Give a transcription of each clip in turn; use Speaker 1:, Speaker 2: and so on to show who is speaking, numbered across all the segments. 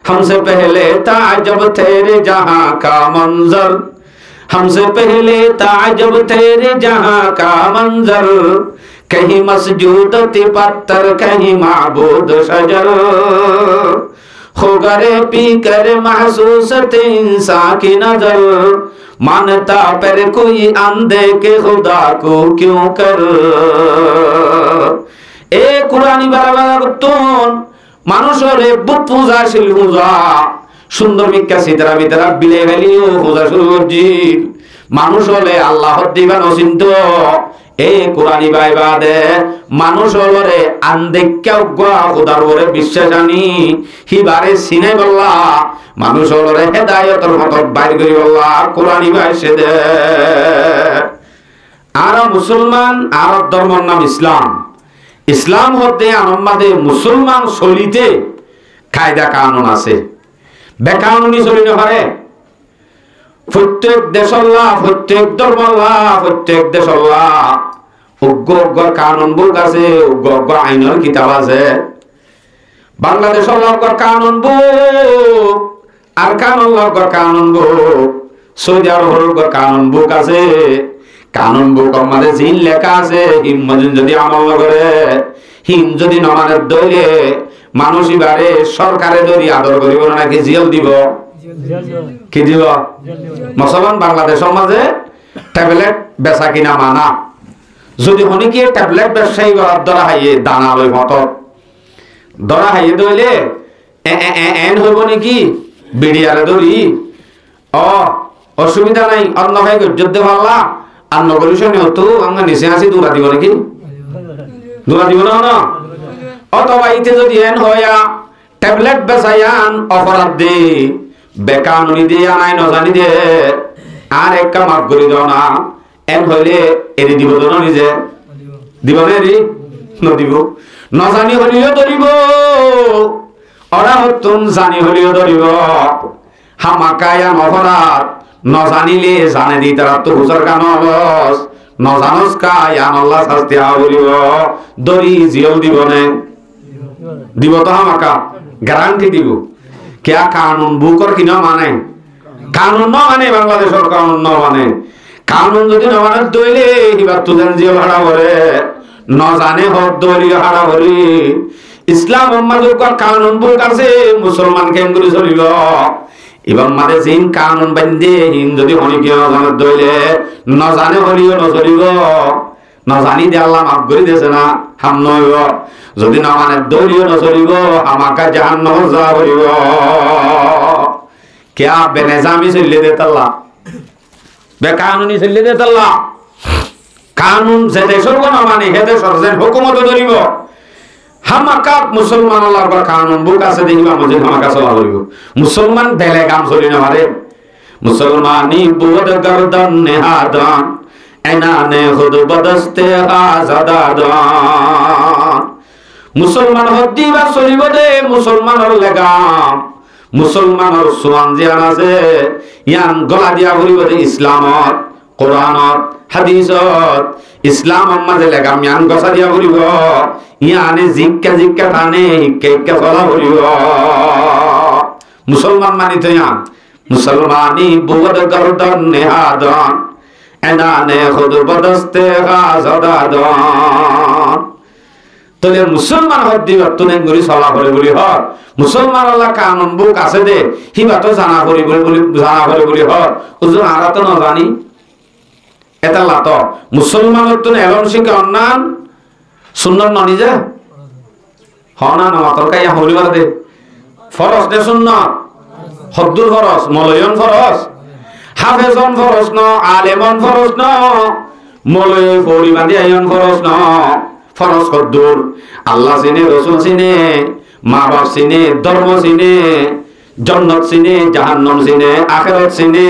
Speaker 1: हमसे पहले ताजब तेरे जहां का मंजर, हमसे पहले ताजब तेरे जहां का मंजर, कहीं मस्जूद पत्थर कहीं माबूद शजर, हो गरे पी कर महसूस इंसान की नजर, मानता पर कोई अंधे के खुदा को क्यों कर। ए कुरानी বারাবারাতুন মানুষরে বুত পূজাশীল পূজা সুন্দর মিক্কা সিতারা ভিতরা বিলে গেলিও পূজা শুরু করছি মানুষ হলে আল্লাহ দিবান অচিন্ত। এই কোরআনি বাইবাদে মানুষ হলরে আন্দেক্কা উগ্রা খুদার ওরে বিশ্বাস আনি হিবারে সিনে বললা মানুষ হলরে হেদায়তের মত বাইর করি বললা কোরআনি বাইসে দে। আর মুসলমান আর ধর্মের নাম ইসলাম। ইসলাম হতে আমাদের মুসলমান শৈলীতে কায়দা কানুন আছে, বেকানুনি চলি নহারে। প্রত্যেক দেশল্লা প্রত্যেক ধর্মল্লা প্রত্যেক দেশল্লা উগ্র উগ্র কানুন বুক আছে, উগ্র উগ্র আইনের কিতাব আছে। বাংলাদেশের উগ্র কানুন বুক আর কানুন কানুন বুক, সৌদি আরবের উগ্র কানুন বুক আছে। কানুন বুক আমাদের জিন লেখা আছে, হিমদিন যদি আমল করে হিম যদি নমানের দইলে মানুষ এবারে সরকারে যদি আদর করিব নাকি জেল দিব, কি দিব? মুসলমান বাংলাদেশ সমাজে ট্যাবলেট বেচা কিনা মানা, যদি অনেকে ট্যাবলেট ব্যবসায়ী করার ধরা হাইয়ে দানা লই মত ধরা হাইয়ে দইলে এন হইব নাকি বিড়িয়ারে ধরি অসুবিধা নাই অন্য ভাই যুদ্ধ ভাল্লা আর নগরী শুনে হতো আমরা নিচে আসি দূরা দিব নাকি দূরা দিব না। অথবা ইতে যদি এন হইয়া ট্যাবলেট বেচাইয়ান অপরাধ দে বেকানুনি দিয়ে আনাই নজানি দে আর একটা মাফ করে দাও না, এন হইলে এরি দিব তো নিজে দিব না, এরি নদিব নজানি হলিও ধরিব ওরা হতুন জানি হলিও ধরিব। হামাকায়ান অপরাধ নজানিলে জানে দি তারা তো হুজুর কানস নজানস কায়ান আল্লাহ শাস্তি বলিব দরি জিও দিব নে দিব তো হামাকা গ্যারান্টি দিব। क्या कानून बुकर की न माने कानून न माने बांग्लादेशर कानून न माने कानून যদি न माने দইলে হিবা তুদেন জিও হাড়া করে ন জানে হক দলি হাড়া করি। ইসলাম উম্মাদের কানুন বুক আছে মুসলমান কেমগুলি চলিব এবং মাঝে জিন কানুন বান্ধে হিন যদি অনেকে জানে দইলে ন জানে হলিও ন চলিব ন জানি দে আল্লাহ মাফ করে দিয়েছে না হাম নইব যদি না মানে দৌড়িও না চলিব আমাকে জাহান্নাম যা হইব। क्या बेनिजामी चलिए देता अल्लाह बेकानूनी चलिए देता अल्लाह कानून से देशर को ना माने हे देशर से हुकूमत धरिब हामाका मुसलमान अल्लाह का कानून बुका से देखिबा मुझे हामाका चला करिब मुसलमान बेले काम चली ना मारे मुसलमानी बुद गर्दन नेहादान एनाने खुद बदस्ते आजादादान मुसलमान हद्दी बा चलिब दे मुसलमानर लेगाम मुसलमानर सुवान जियान আছে ইয়ান গলা দিয়া বলিব যে ইসলামত কোরআনত হাদিসত ইসলামর মাঝে লেগাম ইয়ান গসা দিয়া বলিব ইয়ানে জিক্কা জিক্কা টানে হিক্কা হিক্কা চলা বলিব মুসলমান মানি তো ইয়ান মুসলমানি বুগদ গর্দন নেহাদান এনানে খুদ বদস্তে গাজাদাদান। তাহলে মুসলমান হদ্দি বর্তনে গরি চলা করে বলি হর মুসলমান আল্লাহ কানুন বুক আছে দে হিবা তো জানা করি বলি জানা করে বলি হর ওজন আরা তো না জানি এটা লাত মুসলমানের তো এলন শিখে অন্যান সুন্দর ননি যে হনা না মাতর কাইয়া হলিবার দে ফরজ দে সুন্নাত হদ্দুর ফরজ মলয়ন ফরজ হাফেজন ফরজ ন আলেমন ফরজ ন মলয় পরিবাদী আইন ফরজ ন ফরজ কদ্দুর আল্লাহ চিনে রসুল চিনে মা বাপ চিনে ধর্ম চিনে জন্নত চিনে জাহান্নাম চিনে আখিরাত চিনে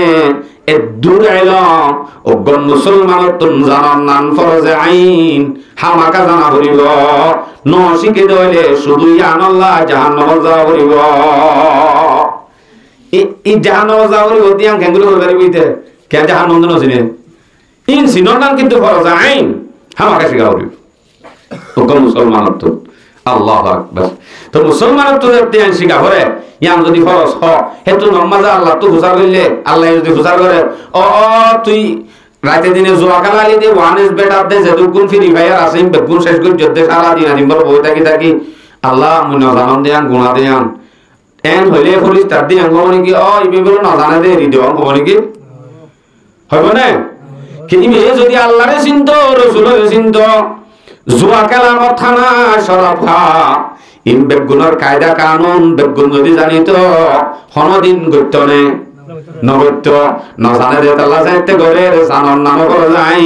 Speaker 1: এ দূর আইলাম অগণ মুসলমানের তুন জানার নাম ফরজে আইন হামাকা জানা করিব ন শিখে দইলে শুধু ইয়ান আল্লাহ জাহান্নাম যা করিব এই জাহান্নাম যা করিব দিয়াম কেঙ্গুলো করে পারিবিতে কে জাহান্নাম ন চিনে ইন সিনর নাম কিন্তু ফরজে আইন হামাকা শিখা করিব মুসলমান আল্লাহু আকবার। তো মুসলমান তো দেখতে শিখা করে ইয়াম যদি ফরজ হ হেতু নমাজ আল্লাহ তো হুজার করলে আল্লাহ যদি হুজার করে ও তুই রাতে দিনে জোয়া খেলালি দে ওয়ানেস বেটার দে যেদুগুন ফ্রি ফায়ার আসিম বেগুন শেষ করে যদ্দে সারা দিন আনিম বড় বই থাকি থাকি আল্লাহ মুনা জানান দেয়ান গুণা দেয়ান এন হইলে পুলিশ তার দিয়ে আঙ্গ মানে কি ইবে বলো না জানা দে রি দেওয়া হবো নাকি হইব না কি ইবে যদি আল্লাহরে চিন্ত রসুলের চিন্ত জুয়া খেলার থানা সরফা ইম বেগুনের কায়দা কানুন বেগুন যদি জানিত হনদিন গত্য নে নগত্য নজানে দে তাল্লা যাইতে গরে জানর নাম করে যাই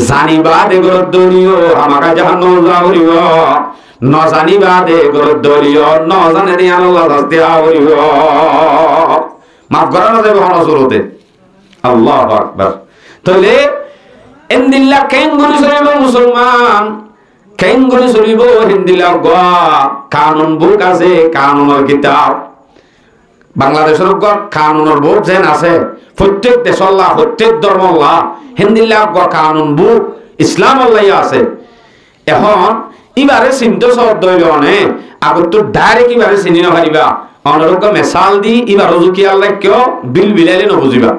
Speaker 1: জানিবা দে গরত দলিও আমাকে জাহান্নাম যাবরিব নজানিবা দে গরত দলিও নজানে দে আল্লাহ শাস্তি আবরিব মাফ করা না যাবে হনসুরতে আল্লাহু আকবার। তাহলে এন্দিল্লা কেঙ্গুলি চলিব মুসলমান কেঙ্গুলি চলিব হিন্দিলা গোয়া কানুন বুক আছে কানুনের কিতাব বাংলাদেশের কানুনের বুক যেন আছে প্রত্যেক দেশল্লাহ প্রত্যেক ধর্মল্লাহ হিন্দিল্লা গোয়া কানুন বুক ইসলাম আল্লাহ আছে। এখন ইবারে চিন্তা সব দইল অনে আগত তো ডাইরেক্ট ইবারে চিনি নপারিবা অনরক মেসাল দি ইবার জুকি আল্লাহ কিয় বিল বিলাইলে নবুজিবা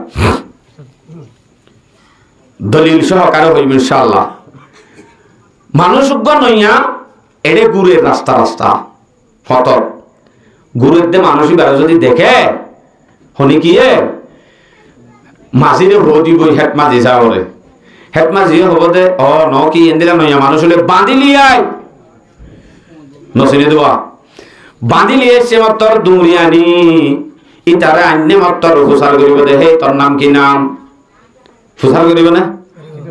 Speaker 1: দলিল সহকারে হইব ইনশাআল্লাহ। মানুষ নইয়া এড়ে গুড়ের রাস্তা রাস্তা ফতর গুড়ের দে মানুষই বেড়া যদি দেখে হনি কি মাঝিরে হো দিব হেট মাঝি যাওয়ারে হেট মাঝি হব দে ন কি এন্দিলা নইয়া মানুষ হলে বাঁধিলি আই নচিনে দেওয়া বাঁধিলি এসে মাত্র দুমরিয়ানি ইতারে আন্যে মাত্র হুসার করিব দে হে তোর নাম কি নাম ফুসার করিব না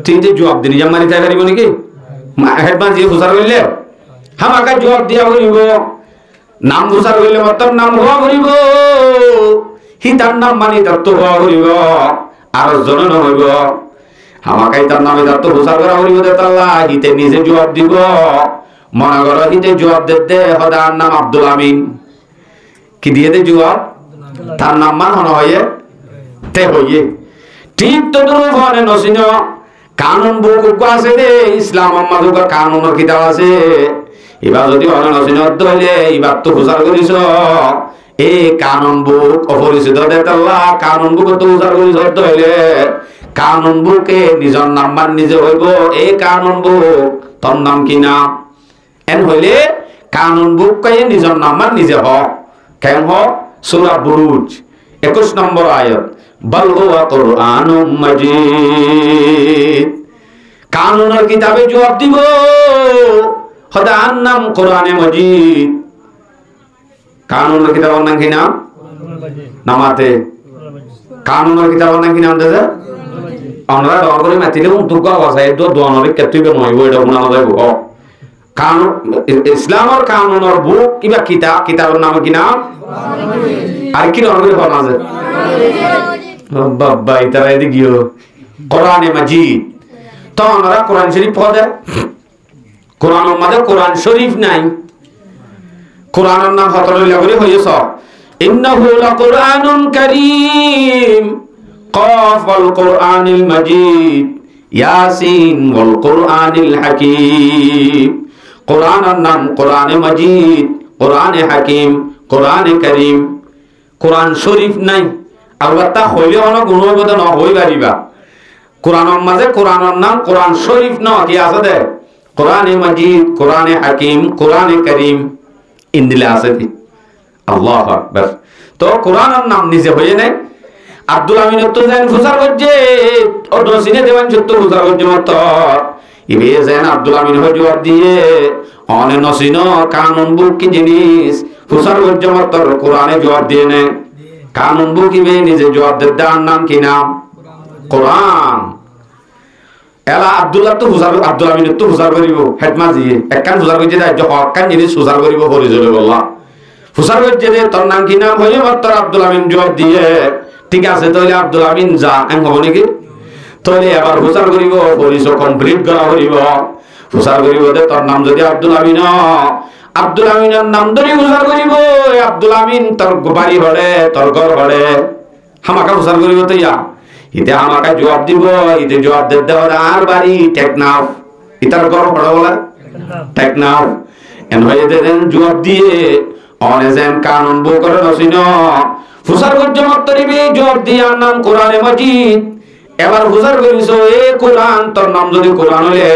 Speaker 1: তুই তো জবাব দিলি জাম মারি তাই পারিব নাকি হেডমান যে ফুসার করিলে হামাকা জবাব দিয়া করিব নাম ফুসার করিলে মাত্র নাম হওয়া করিব হি তার নাম মানি তার তো হওয়া করিব আর জন হইব হামাকাই তার নামে তার তো ফুসার করা করিব দেতাল্লাহ হিতে নিজে জবাব দিব মনে কর হিতে জবাব দে হদার নাম আব্দুল আমিন কি দিয়ে দে জবাব তার নাম মান হন হয়ে তে হইয়ে ঠিক তো ধরে নসিন কানুন বুক আছে রে ইসলাম আমাদের কানুনের কিতাব আছে এবার যদি অনে নসিন হইলে এবার তো হুজার করিস এই কানুন বুক অপরিচিত দেতাল্লাহ কানুন বুক তো হুজার করিস হইলে কানুন বুকে নিজের নাম্বার নিজে হইব এই কানুন বুক তোর নাম কি না এন হইলে কানুন বুক কে নিজের নাম্বার নিজে হ কেন হ সূরা বুরুজ 21 নম্বর আয়াত বল হুয়া কুরআনুম মাজিদ কানুনের কিতাবে জবাব দিব খোদার নাম কোরআনে মাজিদ কানুনের কিতাবের নাম কি নাম নামাতে কানুনের কিতাবের নাম কি নাম দাদা আমরা দর করে মাতিলে দুর্গা ভাষায় দোয়ানরে কেতুইবে নইব এটা মনে যাইব কানুন ইসলামের কানুনের বুক কিবা কিতাবের নাম কি নাম আর কি নাম করে বলা যায় বাবা ইতারা এদিকে কোরআনে মাজিদ তো আমরা কোরআন শরীফ পড়ে কোরআনের মধ্যে কোরআন শরীফ নাই কোরআনের নাম হতরে লাগরে হইছ ইন্নাহু লাকুরআনুন কারীম قاف القرآن المجيد ياسين والقرآن الحكيم قرآن النام قرآن مجيد قرآن حكيم قرآن كريم قرآن شريف নাই আলবাত্তা হইলে অন গুণবত ন হই পারিবা কোরআনের মাঝে কোরআনের নাম কোরআন শরীফ ন কি আছে দে কোরআনে মাজিদ কোরআনে হাকিম কোরআনে করিম ইন্দিলে আছে কি আল্লাহু আকবার তো কোরআনের নাম নিজে হইয়ে নাই আব্দুল আমিন তো জান ফুসার হচ্ছে অত সিনে দেওয়ান যত ফুসার হচ্ছে মত ইবে জান আব্দুল আমিন হয়ে জবাব দিয়ে অনে নসিন কানুন বুক কি জিনিস ফুসার হচ্ছে মত কোরআনে জবাব দিয়ে নে কানুন বুক ইবে নিজে জবাব দে তার নাম কি নাম কোরআন এলা আব্দুল্লাহ তো ফুসার আব্দুল আমিন তো ফুসার করিব হেডমাজি একখান ফুসার কইছে তাই হকান জিনিস ফুসার করিব পরিচয় বললা ফুসার কইছে যে তোর নাম কি নাম হইলে মত আব্দুল আমিন জবাব দিয়ে ঠিক আছে তাহলে আব্দুল আমিন যা এম হবো নাকি তাহলে এবার ফুসার করিব পরিচয় কমপ্লিট করা করিব ফুসার করিব দে তোর নাম যদি আব্দুল আমিন আব্দুল আমিনের নাম ধরে ফুসার করিব আব্দুল আমিন তোর বাড়ি হলে তোর ঘর হলে হামাকা ফুসার করিব তো ইয়া ইতে আমাকে জবাব দিব ইতে জবাব দিতে হবে আর বাড়ি টেকনাফ ইতার ঘর হলে বলে টেকনাফ এন হয়ে দেন জবাব দিয়ে অনেজেন কানুন বো করে নসিন ফুসার গজ্জ মত্তরিবি জবাব দিয়ে নাম কোরআনে মাজিদ এবার ফুসার করিস এ কোরআন তোর নাম যদি কোরআন হলে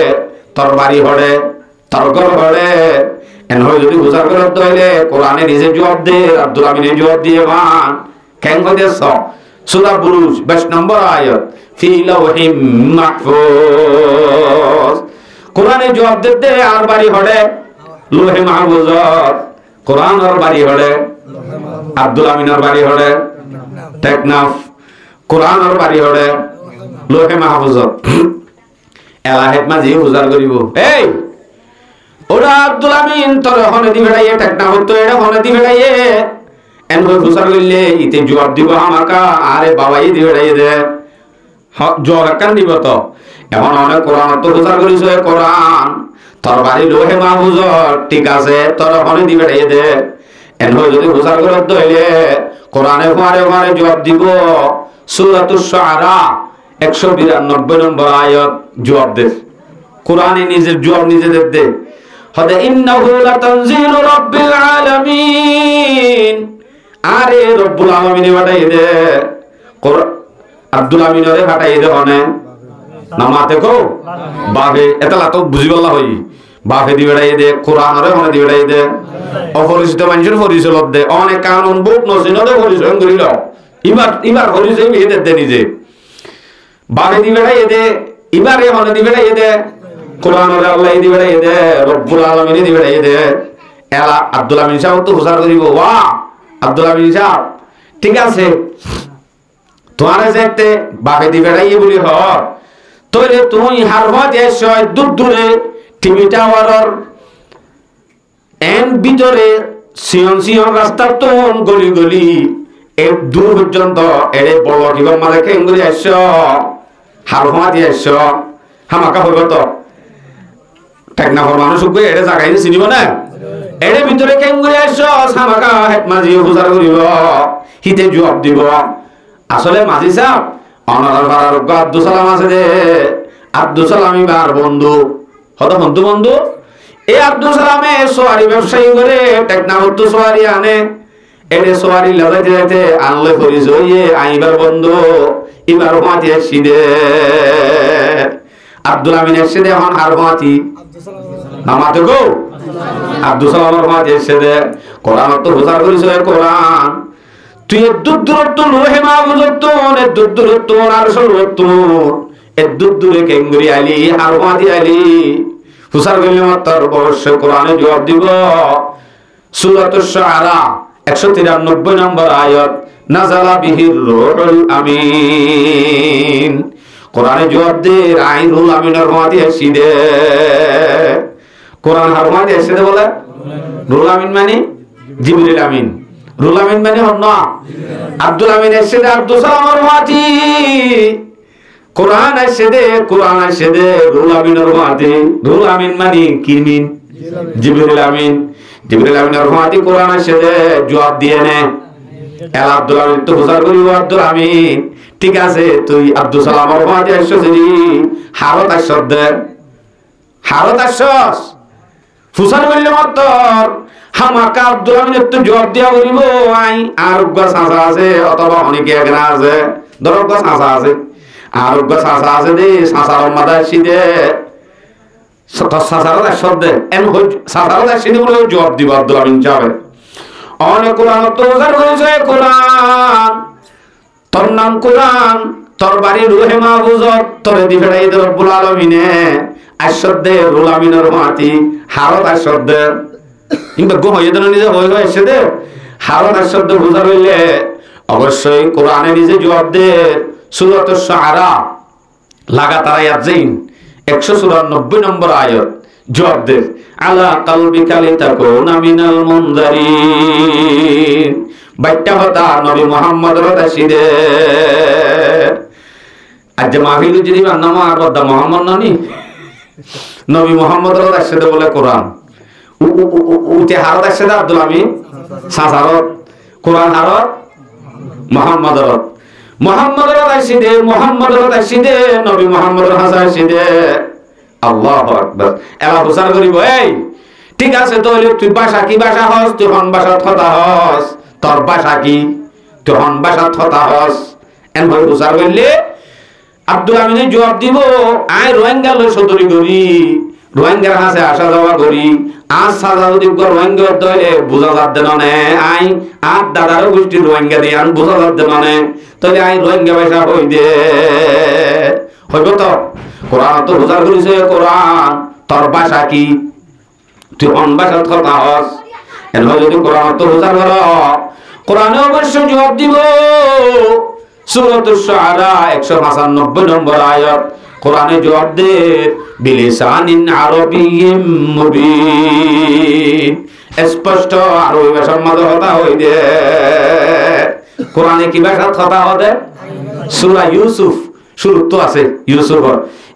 Speaker 1: তোর বাড়ি হড়ে তোর ঘর হড়ে এন হয়ে যদি ফুসার করে হইলে কোরআনে নিজে জবাব দে আব্দুল আমিনে জবাব দিয়ে মান কেন কইতেছ সূরা বুরুজ 22 নম্বর আয়াত ফি লাওহিম মাহফুজ কোরআনে জবাব দিতে আর বাড়ি হড়ে লোহে মাহফুজ কোরআন আর বাড়ি হড়ে আব্দুল আমিনের বাড়ি হড়ে টেকনাফ কোরআন আর বাড়ি হড়ে লোহে মাহফুজ এলাহেত মাঝি উজার করিব এই ওরা আব্দুল আমিন তোর হনে দি বেড়াইয়ে টেকনাফ তো এটা হনে দি বেড়াইয়ে এন হই উজার কইলে ইতে জবাব দিব আমাকা আরে বাবাই দি বেড়াইয়ে দে জবাব কান দিব তো এখন অনেক কোরআন তো উজার করিস কোরআন তোর বাড়ি লোহে মাহফুজ ঠিক আছে তোর হনে দি বেড়াইয়ে দে এন হই যদি উজার করে দইলে কোরআনে ফারে ফারে জবাব দিব সূরাতুশ শুআরা 192 নম্বর আয়াত জবাব দে কোরআনে নিজের জবাব নিজে দে হদে ইন্নাহু লাতানজিলু রাব্বিল আলামিন আরে রব্বুল আলামিন বাটাই দে আব্দুল আমিনরে বাটাই দে হনে নামাতে কো বাবে এতলা তো বুঝিবলা হই বাপে দি বেড়াই দে কোরআনরে হনে দি বেড়াই দে অপরিচিত মানুষের পরিচয় দে অনেক কানুন বুক নসিন দে পরিচয় করিল ইবার পরিচয় বিয়ে দে নিজে বাপে দি বেড়াই দে ইবারে হনে দি বেড়াই দে কোরআনরে আল্লাহ দি বেড়াই দে রব্বুল আলামিন দি বেড়াই দে এলা আব্দুল আমিন সাহেব তো হুসার করিব ওয়া আব্দুল আমিন সাহেব ঠিক আছে তোমারে যেতে বাপে দি বেড়াই বলি হ তোরে তুই হারবা দেশ দূর দূরে টিভি টাওয়ারর এন ভিতরে সিয়ন সিয়ন রাস্তার তোন গলি গলি এ দূর পর্যন্ত এরে বড় কিবা মারে কেঙ্গুরি আসছ হারবা দিয়ে আসছ হামাকা হইব তো টেকনাফর মানুষ উঠবে এড়ে জাগাই চিনিব না এড়ে ভিতরে কেঙ্গুরি আসছ হামাকা হেড মাঝি হুজার করিব হিতে জবাব দিব আসলে মাঝি সাহেব অনার পাড়ার আব্দুল সালাম আছে দে আব্দুল সালাম ইবার বন্ধু হত বন্ধু বন্ধু এই আব্দুল সালামে সোয়ারি ব্যবসায়ী করে টেকনাফর তো সোয়ারি আনে এড়ে সোয়ারি লাগাইতে যাইতে আনলে করিস ইয়ে আইবার বন্ধু এবার মাটি আসি দে আব্দুল আমিন এসে দে এখন আর মাটি নামাতে গো আব্দুল সালামের মাটি এসে দে কোরআন তো হুজার করিস কোরআন তুই দূর দূরত্ব লোহে মাহফুজ তো অনেক দূর দূরত্ব আর সর্বত্ব এর দূর দূরে কেঙ্গুরি আলি আর মাটি আলি হুসার কইলে মাত্র অবশ্যই কোরআনে জবাব দিব সূরাতুশ শুআরা 193 নম্বর আয়াত নাযালা বিহির রূহুল আমিন কোরআনে জবাব দে রাইহুল আমিনের মাটি আসি দে কোরআন আর মাটি আসি দে বলে রুহুল আমিন মানে জিবরিল আমিন রুহুল আমিন মানে হন না আব্দুল আমিন আসি দে আব্দুল সালামের মাটি কোরআন আসে দে রুহুল আমিনের মাটি রুহুল আমিন মানে কি মিন জিবরিল আমিন জিবরিল আমিনের মাটি কোরআন আসে দে জবাব দিয়ে নে এল আব্দুল আমিন তো বুঝার করিব আব্দুল আমিন ঠিক আছে তুই আব্দুল সালামের মাটি আসছ যদি হারত আসছ দে হারত আসছস ফুসার বললে মাত্র হামাকা আব্দুল আমিন তো জবাব দিয়া করিব আই আর গা সাসা আছে অথবা অনেকে একনা আছে ধরো গা সাসা আছে আর গা সাসা আছে দে সাসার মাদা আসি দে সাসার আসছ দে এন হই সাসার আসি দে বলে জবাব দিব আব্দুল আমিন যাবে অনেক কোরআন তো বুঝার করিছে কোরআন তোর নাম কোরআন তোর বাড়ি রুহে মাহফুজ তোরে দি ফেড়াই দে রব্বুল আলামিনে আসদ দে রুহুল আমিনের মাটি হারত আসদ দে কিন্তু গো হইয়ে দেন নিজে হই হই এসে দে হারত আসদ দে বুঝার হইলে অবশ্যই কোরআনে নিজে জবাব দে সূরাতুশ শুআরা লাগাতার আয়াত যাইন 194 নম্বর আয়াত জবাব দে আলা কালবিকা লিতাকুনা মিনাল মুনজারিন বাইটা হতা নবী মুহাম্মদ রাশিদে আজ মাহফিল যদি নাম আর বদা মুহাম্মদ ননি নবী মুহাম্মদ রাশিদে বলে কোরআন উতে হারত রাশিদে আব্দুল আমিন সাসারত কোরআন হারত মুহাম্মদ রাশিদে নবী মুহাম্মদ রাশিদে আল্লাহু আকবার এলা হুসার করিব এই ঠিক আছে তাহলে তুই ভাষা কি ভাষা হস, তুই হন ভাষা কথা হস, তোর ভাষা কি তুই হন ভাষা কথা হস। এন ভাবে বুঝার বললে আব্দুল আমিনে জবাব দিব, আয় রোহিঙ্গা লই সদরি করি, রোহিঙ্গার হাসে আসা যাওয়া করি, আজ সাজা যদি রোহিঙ্গা ধরে বোঝা যাচ্ছে না, আই আর দাদারও গোষ্ঠী রোহিঙ্গা দিয়ে আন বোঝা যাচ্ছে না, তাহলে আই রোহিঙ্গা ভাষা হই দে হইব তো। কোরআন তো বুঝার করিছে, কোরআন তোর ভাষা কি তুই অন ভাষা কথা হস। এন যদি কোরআন তো বুঝার কর, কোরআনে অবশ্যই জবাব দিব। সূরাতুশ শুআরা 195 নম্বর আয়াত কোরআনে জবাব দে বিলিসানিন আরবিয়্যিম মুবিন, স্পষ্ট আরবি ভাষার মধ্যে কথা হই দে। কোরআনে কি ভাষা কথা হবে? সূরা ইউসুফ শুরু তো আছে ইউসুফ,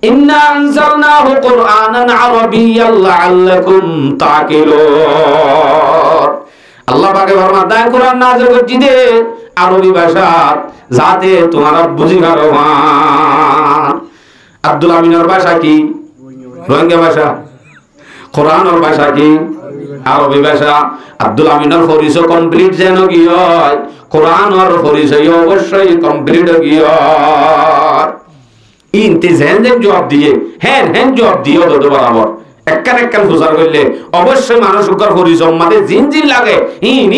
Speaker 1: ইন্না আনজালনাহু কুরআনান আরাবিয়্যান লাআল্লাকুম তাকিলুন। আল্লাহ পাকে ফরমান কোরআন নাযিল করছি দে আরবি ভাষা, যাতে তোমরা বুঝি পারো। আব্দুল আমিনের ভাষা কি? রোহিঙ্গা ভাষা। কোরআনের ভাষা কি? আরবি ভাষা। আব্দুল আমিনের পরিচয় কমপ্লিট যেন কি হয়, কোরআনের পরিচয় অবশ্যই কমপ্লিট কি হয়। ইনতে যেন জবাব দিয়ে হ্যাঁ হ্যাঁ জবাব দিও তো বরাবর একখান একখান প্রচার করলে অবশ্যই মানুষের পরিচয় মানে জিন জিন লাগে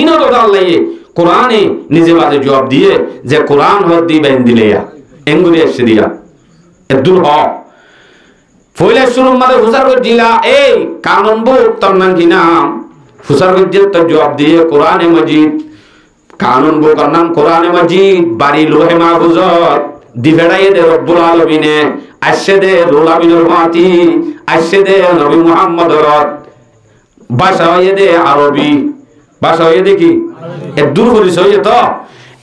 Speaker 1: ইনও তো লাগে। কোরআনে নিজে বাদে জবাব দিয়ে যে কোরআন হদ দি বেন দিলে এঙ্গুরি এসে দিয়া এদুল হক ফইলে শুরু মানে প্রচার করে দিলা এই কানুন বুক তোর নাম কি নাম প্রচার করে দিয়ে তো জবাব দিয়ে কোরআনে মজিদ কানুন বুক নাম কোরআনে মজিদ বাড়ি লোহে মাহফুজত দিবেড়াইয়ে দে রব্বুল আলামিনে আসছে দে রুল আমিনুল মাতি আসছে দে নবী মুহাম্মদর ভাষা হয়ে দে আরবি ভাষা হয়ে দে কি এ দূর করিস হয়ে তো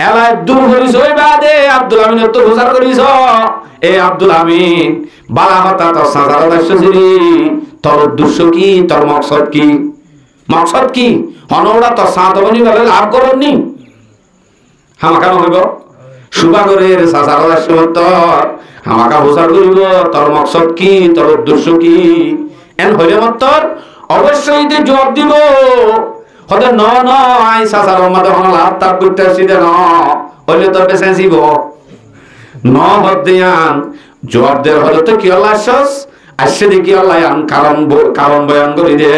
Speaker 1: এলা দূর করিস হয়ে বাদে আব্দুল আমিন তো প্রচার করিস এ আব্দুল আমিন বালা কথা তোর সাজার দাসরি তোর উদ্দেশ্য কি তোর মকসদ কি মকসদ কি হনওড়া তোর সাতবনি বলে লাভ করনি হামাকানো হইব সুবাগরের সাজার দাসর হামাকা প্রচার করিব তোর মকসদ কি তোর উদ্দেশ্য কি এন হইলে মাত্র অবশ্যই দে জবাব দিব হতে ন ন আই সাসার মধ্যে হন লাভ তাপ করতে আসছি দে ন হইলে তো বেশি দিব ন হদিয়ান জবাব দে হলে তো কি আল্লাহ আসছস আসছে দেখি আল্লাহ আন কারণ বয়ান করি দে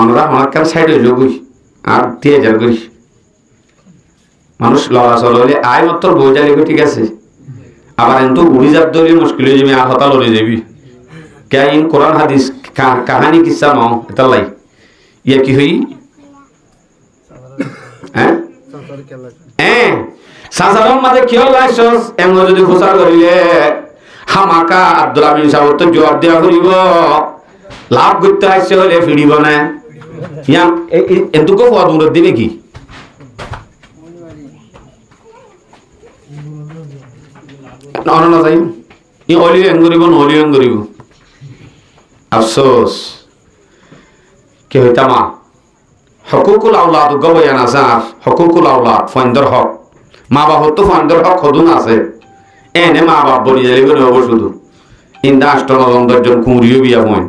Speaker 1: আমরা আমাকার সাইডে যোগই আর দিয়ে যার গই মানুষ লড়া চলে আয় মাত্র বই যাই ঠিক আছে আবার কিন্তু উড়ি যার দলীয় মুশকিল হয়ে যাবি আর হতা লড়ে যাবি কে ইন কোরআন হাদিস কাহানি কিসা নাও এটা লাই ইয়া কি হই হ্যাঁ হ্যাঁ সাজারম মাঝে কি হল লাইসস এমন যদি প্রচার করিলে হামাকা আব্দুল আমিন সাহেব তো জবাব দেওয়া করিব লাভ করতে আসছে হলে ফিরিব না ইয়া এতটুকু পদ দিবে কি অননা যাই ই অলিয়ন করিব নলিয়ন করিব আফসোস কি হইতামা হকুকুল আওলাদ গবয়ান আসার হকুকুল আওলাদ ফাইন্দর হক মা বাপ তো ফাইন্দর হক হদুন আছে এনে মা বাপ বলি যাইলে করে হবো শুধু ইন্দা আষ্টনজন দশজন কুমড়িও বিয়া ফইন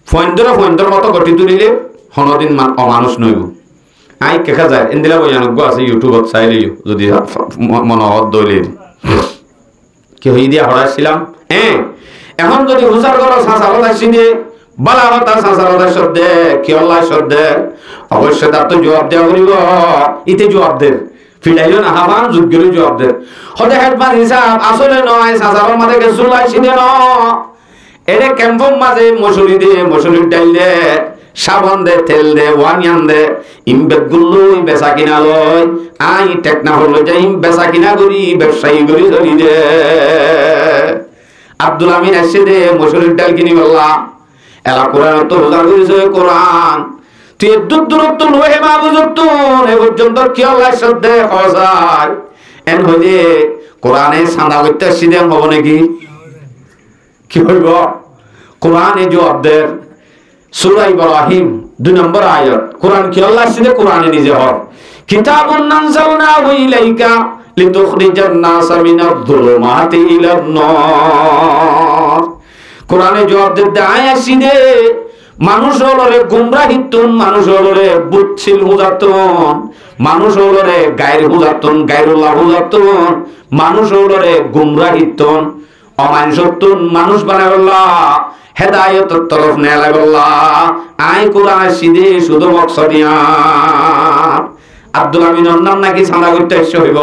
Speaker 1: ফাইন্দর মতো গঠি তুলিলে হনদিন অমানুষ নইব আই কেখা যায় এন্দিলা বয়ানজ্ঞ আছে ইউটিউবত চাইলেও যদি মনোহর দইলে কি হই দিয়া হরাইছিলাম এখন যদি হুসার করো সাঁসারত আসি দে বালা কথা সাঁসারত শব্দে কি আল্লাহ শব্দে অবশ্যই তার তো জবাব দেওয়া করিব ইতে জবাব দে ফিরাইল না হাবান যোগ্যের জবাব দে হতে হেডবার হিসাব আসলে নয় সাঁসারত মাঝে গেছুল আসি দে ন এরে ক্যাম্পম মাঝে মসুরি ডাইল দে সাবান দে তেল দে ওয়ানিয়ান দে ইমবেদ গুলো বেচা কিনা লয় আই টেকনা হলো যাই বেচা কিনা করি ব্যবসায়ী করি ধরি দে আব্দুল আমিন এসে দে মসুরির ডাল কিনি বললা এলা কোরআন তো রোজা করেছে কোরআন তুই দূরত্ব লোহে মা বুঝত এ পর্যন্ত কি আল্লাহ শ্রদ্ধে হজার এন হইলে কোরআনে সাদা করতে আসছি দে হব নাকি কি হইব কোরআনে জবাব দে সূরা ইব্রাহিম 2 নম্বর আয়াত কোরআন কি আল্লাহ আসছে কোরআনে নিজে হর কিতাবুন নাযালনাহু ইলাইকা লিতুখরিজান নাস মিনাজ যুলুমাতি ইলান নার। কোরআনে জবাব দিতে আয়াসি দে মানুষ হলরে গুমরাহিতুন, মানুষ হলরে বুচ্ছিল হুজাতুন, মানুষ হলরে গায়র হুজাতুন, গায়রুল্লাহ হুজাতুন, মানুষ হলরে গুমরাহিতুন, অমানসতুন মানুষ বানায় আল্লাহ, হেদায়েতের তরফ নেয় আল্লাহ। আই কোরআন সিদে শুধু মকসদিয়া আব্দুল আমিনের নাম নাকি ছাড়া করতে এসে হইব।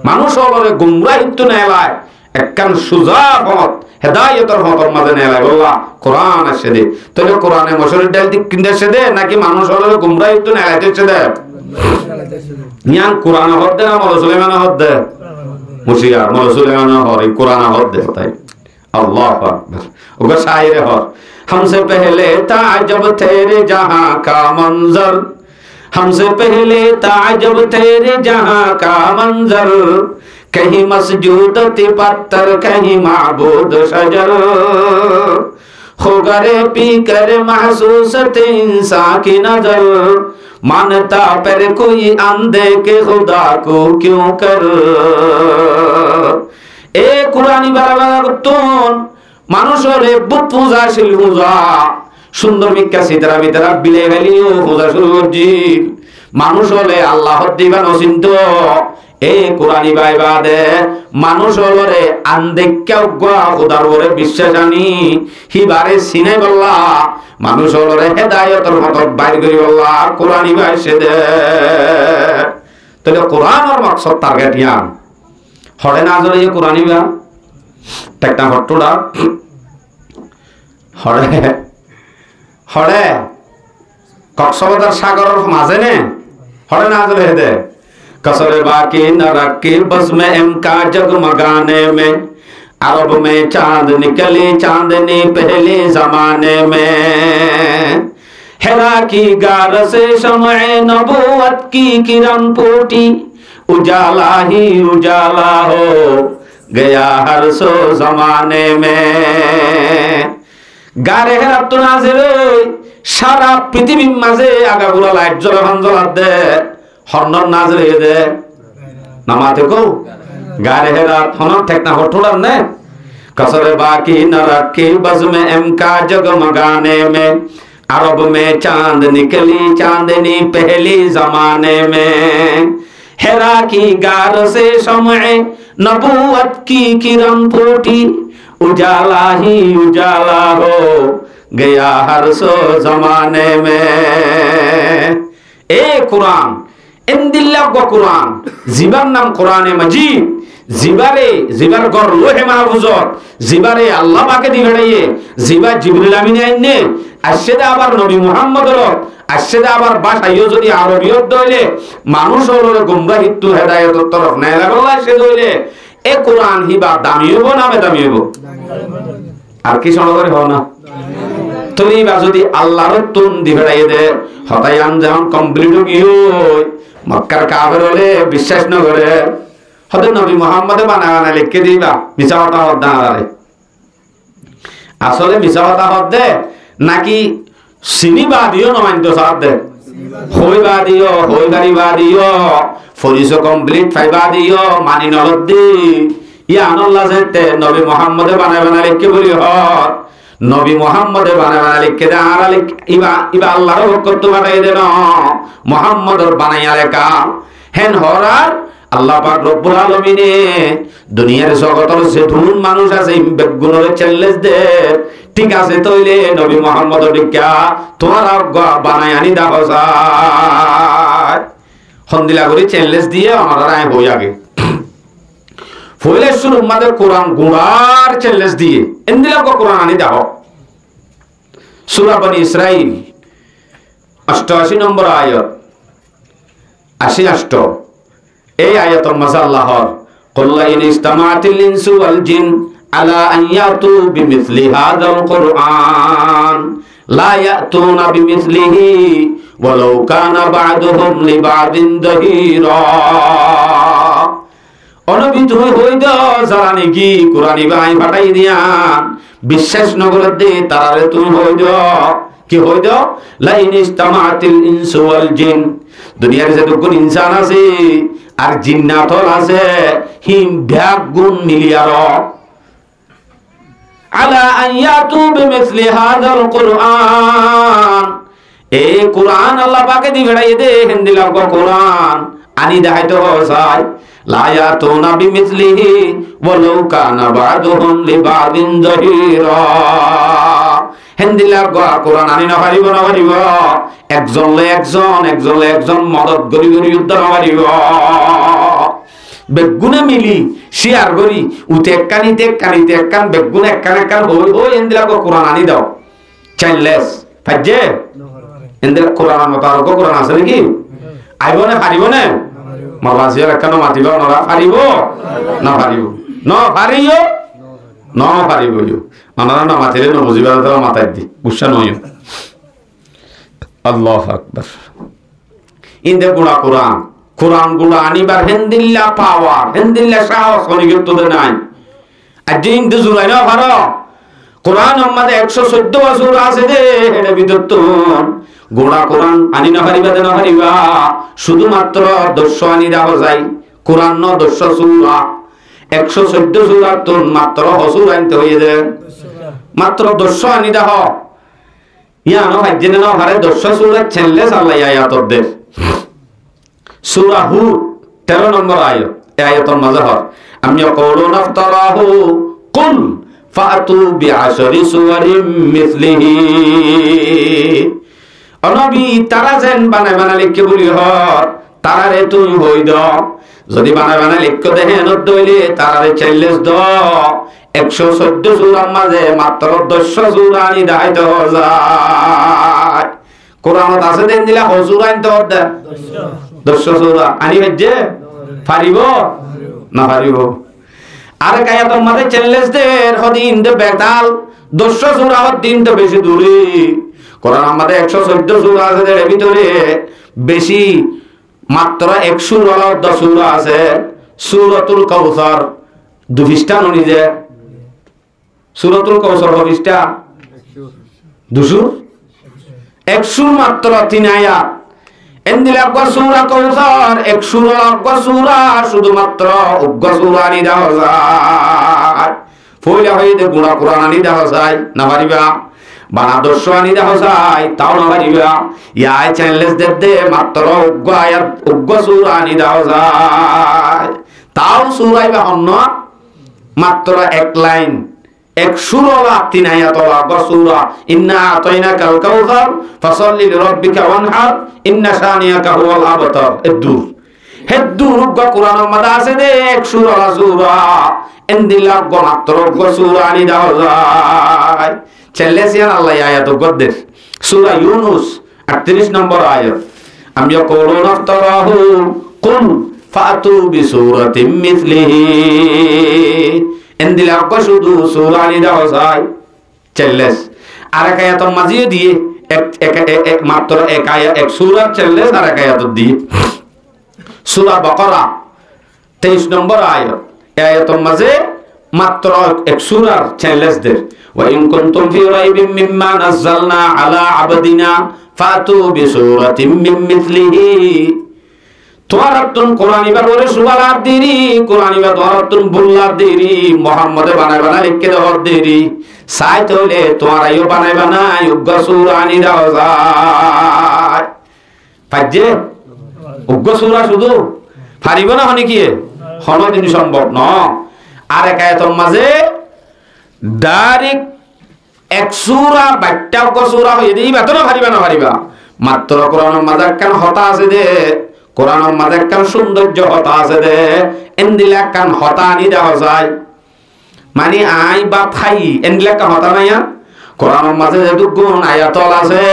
Speaker 1: মানুষ হলরে গুমরাহিতুন এলায় একখান সুজা পথ হেদায়েতের পথের মাঝে নেয় আল্লাহ কোরআন এসে দে। তাহলে কোরআনে মশরের ডাল দিক কিনতে এসে দে নাকি মানুষ হলরে গুমরাহিতুন এলাইতে এসে দে? ইয়ান কোরআন হদ দে না মৌলা সুলাইমান হদ দে? মুশিয়ার মৌলা সুলাইমান হর এই কোরআন হদ দে। তাই अल्लाह अकबर। उगा शायर है हमसे पहले ताजब तेरे जहां का मंजर, हमसे पहले ताजब तेरे जहां का मंजर, कहीं मस्जूदती पत्थर कहीं माबूद शजर, हो गरे पी कर महसूस इंसान की नजर, मानता पर कोई अंधे के खुदा को क्यों कर। এ কুরআনি বারবার করতুন মানুষ হলে বুত পূজা শিল পূজা সুন্দর মিক্কা সিতারা মিতারা বিলে গেলিও পূজা শুরু করছি। মানুষ হলে আল্লাহ দিবান অচিন্ত এ কুরআনি বাইবাদে মানুষ হলে আন্দেক্কাও গোয়া খোদার উপরে বিশ্বাস আনি হিবারে সিনে বললা মানুষ হলে হেদায়েতের মত বাইর করি বললা কুরআনি বাই সে দে। তাহলে কোরআনের মাকসাদ টার্গেট ইয়ান হরে না জলে কোরআনি বা একটা হট্টুডা হরে হরে কক্সবাজার সাগরের মাঝে নে হরে না জলে হেদে कसरे बाकी न रखी बस में इनका जगमगाने में अरब में चांद निकली चांदनी पहले जमाने में हेरा की गार से शमए नबूवत की किरण फूटी उजाला ही उजाला हो गया हर सो जमाने में गारे हेरा तो नाजिल सारा पृथ्वी माঝে আগাগুলা লাইট জ্বলা জ্বলা দে হর্নর নাজর হয়ে দে নামাতে কো গারে হেরা হনর ঠেকনা হটুলার নে कसरे बाकी न रखी बस में इनका जगमगाने में अरब में चांद निकली चांदनी पहली जमाने में हेरा की गार से शमए नबूवत की किरण फूटी उजाला ही उजाला हो गया हर सो जमाने में। ए कुरान ইনদিল্লাহ গো কোরআন জিবার নাম কোরআনে মাজিদ জিবারে জিবার গর লোহে মাহফুজত জিবারে আল্লাহ পাকে দিবেড়াইয়ে জিবা জিবরিল আমিন আইনে আসেদা আবার নবী মুহাম্মদর আসেদা আবার ভাষাইও যদি আরবিয়ত দইলে মানুষ হলো গুমরাহিত হেদায়েতের তরফ নাই লাগলা সে দইলে এ কোরআন হিবা দামি হবো না বেদামি হবো আর কি শোনা করে হও না তুমি বা যদি আল্লাহর তুন দিবেড়াইয়ে দে হতায়ান যেমন কমপ্লিট গিয়ে মক্কার কাফের হলে বিশ্বাস না করে হতে নবী মুহাম্মদে বানানা লিখে দিবা মিছা কথা হদ না আসলে মিছা কথা হদ দে নাকি সিনিবাদিও নমাইতো সাথ দে হইবাদিও হইবারিবাদিও ফরিসো কমপ্লিট ফাইবাদিও মানি নলদি ইয়া আনাল্লাহ যেতে নবী মুহাম্মদে বানানা লিখে বলি হদ নবী মুহাম্মদে বানানা লিখে দে আর ইবা ইবা আল্লাহর হুকুম তো বানাই দে না মুহাম্মদর বানাইয়া লেখা হেন হরার আল্লাহ পাক রব্বুল আলামিনে দুনিয়ার জগতের যে ধুন মানুষ আছে বেগুনরে চ্যালেঞ্জ দে ঠিক আছে তইলে নবী মুহাম্মদ ডিকা তোমার আজ্ঞা বানাই আনি দাও যায় হন্দিলা করে চ্যালেঞ্জ দিয়ে আমরা রায় হই আগে ফলে শুরু উম্মতের কোরআন গুড়ার চ্যালেঞ্জ দিয়ে ইনদিলা কো কোরআন আনি দাও সূরা বনি ইসরাইল 88 নম্বর আয়াত 88 এই আয়াতের মজা আল্লাহর কুল্লা ইন ইসতামাতিল ইনসু ওয়াল জিন আলা আন ইয়াতু বিমিসলি হাযাল কুরআন লা ইয়াতুনা বিমিসলিহি ওয়ালাউ কানা বা'দুহুম লিবা'দিন যাহিরা। অনবী তুমি হই দাও যারা নাকি কোরআনি বাই পাঠাই দিয়ান বিশ্বাস নগর দে তারারে তুমি হই দাও কি হই দাও লা ইন ইসতামাতিল ইনসু ওয়াল জিন দুনিয়ার যতগুলো ইনসান আছে আর জিন্নাতল আছে হিম ব্যাগ গুণ মিলিয়ার আলা আয়াতু বিমিসলি হাযাল কুরআন এই কুরআন আল্লাহ পাকে দি বেড়াই দে হিন্দি লাগ কুরআন আনি দেখাইতে হয় লা ইয়াতুনা বিমিসলিহি ওয়ালাউ কানা বা'দুহুম লিবা'দিন যাহিরা হিন্দি লাগ কুরআন আনি না পারিব একজন একজন মদত গরি যুদ্ধ না পারিব বেগুনে মিলি শেয়ার করি উতে কানিতে একখান বেগুনে একখান হই হিন্দি লাগ কুরআন আনি দাও চাইলেস ফাজে এন্দের কোরআন মতারক কোরআন আছে নাকি আইবনে পারিবনে মালাসিয়ার একখান মাতিব নরা পারিব না পারিব ন পারিও ন পারিব মানারা না মাতিলে ন বুঝিবা তারা মাতাই দি গুসা নয় আল্লাহু আকবার ইন্দে গুড়া কোরআন গুলা আনিবার হিন্দিল্লা পাওয়ার হিন্দিল্লা সাহস অনিযুক্ত নাই আজ ইন্দে জুলাই না পারো কোরআন আমাদের 114 বছর আছে দে এটা বিদত্তন গোড়া কোরআন আনি না পারিবা শুধুমাত্র 200 আনি দেওয়া যায় কোরআন ন 200 সূরা 114 সূরা তো মাত্র হসুর আনতে হয়ে যায় মাত্র 200 আনি দাও ইয়া ন হাজ্জেনে না হারে 200 সূরা ছেলে আল্লাহ আয়াত দে সূরা হুদ 13 নম্বর আয়াত এই আয়াতের মাঝে হয় আমি ইয়াকুলুনা ইফতারাহু কুল ফাতু বিআশরি সুওয়ারিম মিসলিহি অনবী তারা যেন বানায় লিখে বলি হর তারারে তুমি হই দাও যদি বানায় লিখে দেখেন দইলে তারারে চ্যালেঞ্জ দাও 114 সূরার মাঝে মাত্র 200 সূরা আনি দাইতে যায় কোরআনত আছে দেন দিলা হুজুর আনতে হদ 200 সূরা আনি হজ্জে পারিব না পারিব আর কায়াতের মাঝে চ্যালেঞ্জ দের হদিন দে বেতাল 200 সূরা দিন তো বেশি দূরে কোরআন আমাদের 114 সূরা আছে এর ভিতরে বেশি মাত্র 100 ওয়ালা 10 সূরা আছে সূরাতুল কাউসার 2 পৃষ্ঠা ননিজে সূরাতুল কাউসার পৃষ্ঠা 200 100 মাত্র 3 আয়াত এন্দিল আকবার সূরা কাউসার 100 আকবার সূরা শুধুমাত্র আকবার সূরা নি দাও যায় ফয়লা হইতে গুণা কোরআন নি দাও যায় না পারিবা বানা 200 আনি দাও যায় তাও না পারিবা ইয়া চ্যালেঞ্জ দে মাত্র আয়াত আকবার সূরা নি দাও যায় তাও সূরাই বা অন্য মাত্র এক লাইন 100 ওয়ালা 3 আয়াত আকবার সূরা ইন্না আতাইনাকাল কাউসার ফাসাল্লি লিরাব্বিকা ওয়ানহার ইন্না শানিয়াকা হুয়াল আবতার এদুর হেদুর আকবার কোরআনের মধ্যে আছে দে 100 ওয়ালা সূরা এন্দিলা মাত্র আকবার সূরা নি দাও যায় চ্যালেঞ্জিয়ান আল্লাহ আয়াত গদ্দের সূরা ইউনূস 38 নম্বর আয়াত আম ইয়াকুলুনা ইফতারাহু কুল ফাতু বিসূরাতিন মিসলিহি এন্দিলা আকবার শুধু সূরা নি দাও যায় চ্যালেঞ্জ আর এক আয়াত মাঝিয়ে দিয়ে এক মাত্র এক আয়াত এক সূরা চ্যালেঞ্জ আর এক আয়াত দিয়ে সূরা বাকারা 23 নম্বর আয়াত এই আয়াতের মাঝে মাত্র এক সূরার চ্যালেঞ্জ দের ওয়া ইন কুনতুম ফি রাইবিন মিম্মা নাযালনা আলা আবদিনা ফাতু বিসূরাতিন মিন মিসলিহি তোরাতুন কোরআন ইবা বলে সুবালার দেরি কোরআন ইবা তোরাতুন বুল্লার দেরি মুহাম্মদে বানায় লিখে দেওয়ার দেরি সাইত হলে তোরাইও বানায় উগ্র সূরা আনি দাও যায় পাজে উগ্র সূরা শুধু পারিব না হনি কি হনো দিন সম্ভব ন আর এক আয়াতের মাঝে ডাইরেক্ট এক সূরা বাইটা উগ্র সূরা হই দেই বেতন পারিবা না পারিবা মাত্র কোরআনের মাঝে কান হতা আছে দে কোরআনের মাঝে কান সৌন্দর্য হতা আছে দে এন্দিলা কান হতা আনি দেওয়া যায় মানে আই বা থাই এন্দিলা কান হতা নাই কোরআনের মাঝে যেটু গুণ আয়াতল আছে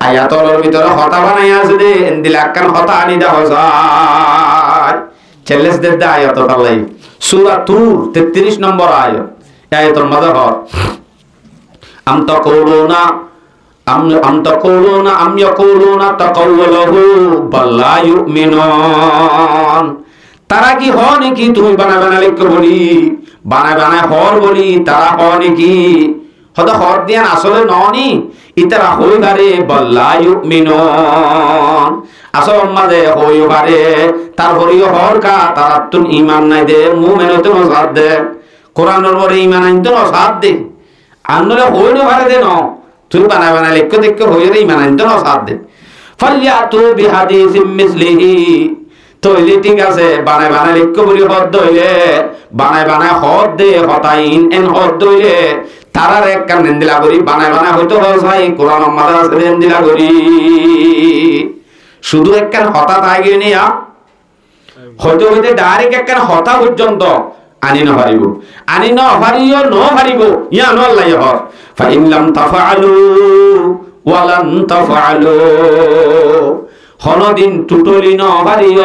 Speaker 1: আয়াতলের ভিতরে হতা বানাই আছে দে এন্দিলা কান হতা আনি দেওয়া যায় চ্যালেঞ্জ দে আয়াত আল্লাহ সূরা তুর 33 নম্বর আয়াত আয়াতের মাঝে হয় আম তাকুলুনা আম ইয়াকুলুনা তাকাওয়ালাহু বাল লা ইউমিনুন তারা কি হয় নাকি তুমি বানায় লিখে বলি বানায় হর বলি তারা হয় নাকি হয়তো হর দিয়ান আসলে ননি ইতারা হই গারে বাল লা ইউমিনুন আসল মাঝে হইও পারে তারপরেও হরকা তারা তুন ইমান নাই দে মুমিন হইতে নসাদ দে কোরআনের পরে ইমান আনতে নসাদ দে আনলে হইনো পারে দে ন তুই বানায় বানায় লিখে দেখে হইরে ইমান আনতে নসাদ দে ফালিয়াতু বিহাদিসিম মিসলিহি তইলে ঠিক আছে বানায় বানায় লিখে বলি হদ দইলে বানায় বানায় হদ দে হতাইন এন হদ দইলে তারার এক কান নিন্দিলা করি বানায় বানায় হয়তো হয় কোরআন মাদ্রাসা নিন্দিলা করি শুধু একখান হতা তাই নিয়া হয়তো হইতে ডাইরেক্ট একখান হতা পর্যন্ত আনি ন পারিব ইয়া ন আল্লাহ হর ফাইন লাম তাফআলু ওয়া লান তাফআলু হনদিন টুটলি ন পারিব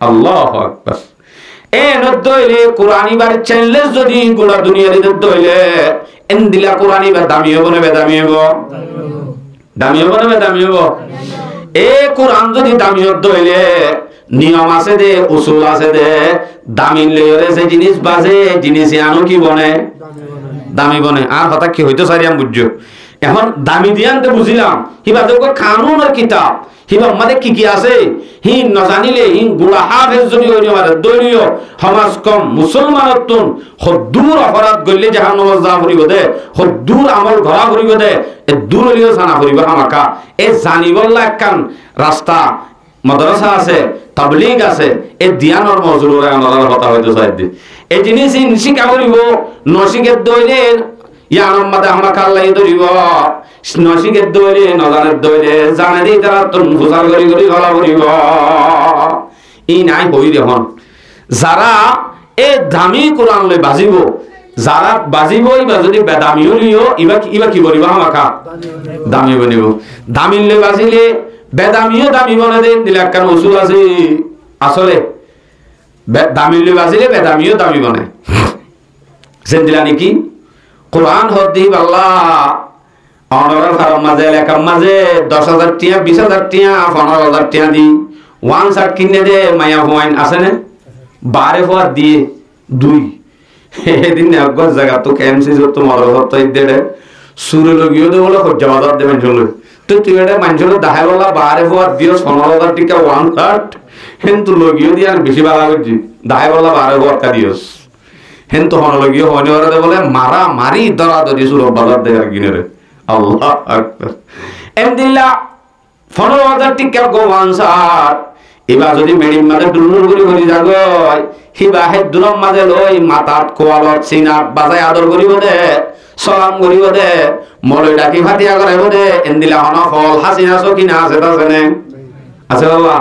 Speaker 1: আল্লাহু আকবার এ নদইলে কোরআনি বার চ্যালেঞ্জ যদি গোটা দুনিয়ার নদইলে এন দিলা কোরআনি বার দামি হবে না বেদামি হবে এ কোরআন যদি দামি হইলে নিয়ম আছে দে উসুল আছে দে দামি লইরে যে জিনিস বাজে জিনিস আনো কি বনে দামি বনে আর কথা কি হইতো সারিয়াম বুঝছো এখন দামি দিয়ানতে বুঝিলাম হিবা দেখো কানুনের কিতাব হিবা আমাদের কি কি আছে হি না জানিলে হি গুড়া হাফেজ যদি হইনি মারে দলীয় সমাজ কম মুসলমানতুন হদ্দুর অপরাধ গইলে জাহান্নাম যা করিব দে হদ্দুর আমল ঘরা করিব দে এ দূর হইও জানা করিব আমাকা এ জানিবল্লা একখান রাস্তা মাদ্রাসা আছে তাবলীগ আছে এ দিয়ানর মজুর আনার কথা হইতো সাইদি এই জিনিস শিক্ষা করিব নসিকের দইলে ইয়ার মাদে আমাকা আল্লাহ ধরিব নসিকের দইলে নজানের দইলে জানে দি তারা তুন ফুসার করি গলা করিব ই নাই হই দেখুন যারা এ দামি কোরআন লই বাজিব যারা বাজিবই বা যদি বেদামিও লিও ইবা কি করিব আমাকা দামি বনিব দামি লই বাজিলে বেদামিও দামি বনে দেন দিলে একখান উসুল আছে আসলে দামি লই বাজিলে বেদামিও দামি বনে সেন দিলা নাকি কোরআন হদ্দি আল্লাহ অনরের ফার্ম মাঝে এলাকার মাঝে 10,000 টিয়া 20,000 টিয়া 15,000 টিয়া দি ওয়ান শার্ট কিনে দে মায়া হুয়াইন আছে না বারে হওয়া দিয়ে 2 এদিন একবার জায়গা তো ক্যান্সি যত মরল হতো ইদেড়ে সুরে লগিও দে বলে খজ্জা বাজার দেবেন চলে তো তুই এটা মানুষের দাহাই বলা বারে হওয়া দিও 15,000 টিকা ওয়ান শার্ট কিন্তু লগিও দিয়ে আর বেশি ভালো করছি দাহাই বলা বারে হওয়ার কা দিওস হেন তো হনলগীয় হনে ওরা বলে মারা মারি দরাদরি সুরব বাজার দেয় আর কিনে রে আল্লাহ আকবার এমদিল্লা 15,000 টিকা গো ওয়ানসার এবার যদি মেডিম মাঝে দুলুর করে হরি যাগয় হিবা হে দুলম মাঝে লই মাতাত কোয়ালত সিনাত বাজায় আদর করিব দে সালাম করিব দে মলই ডাকি ফাতিয়া করাইব দে এমদিল্লা হন ফল হাসিনা সকিনা আছে তাছেনে আছে বাবা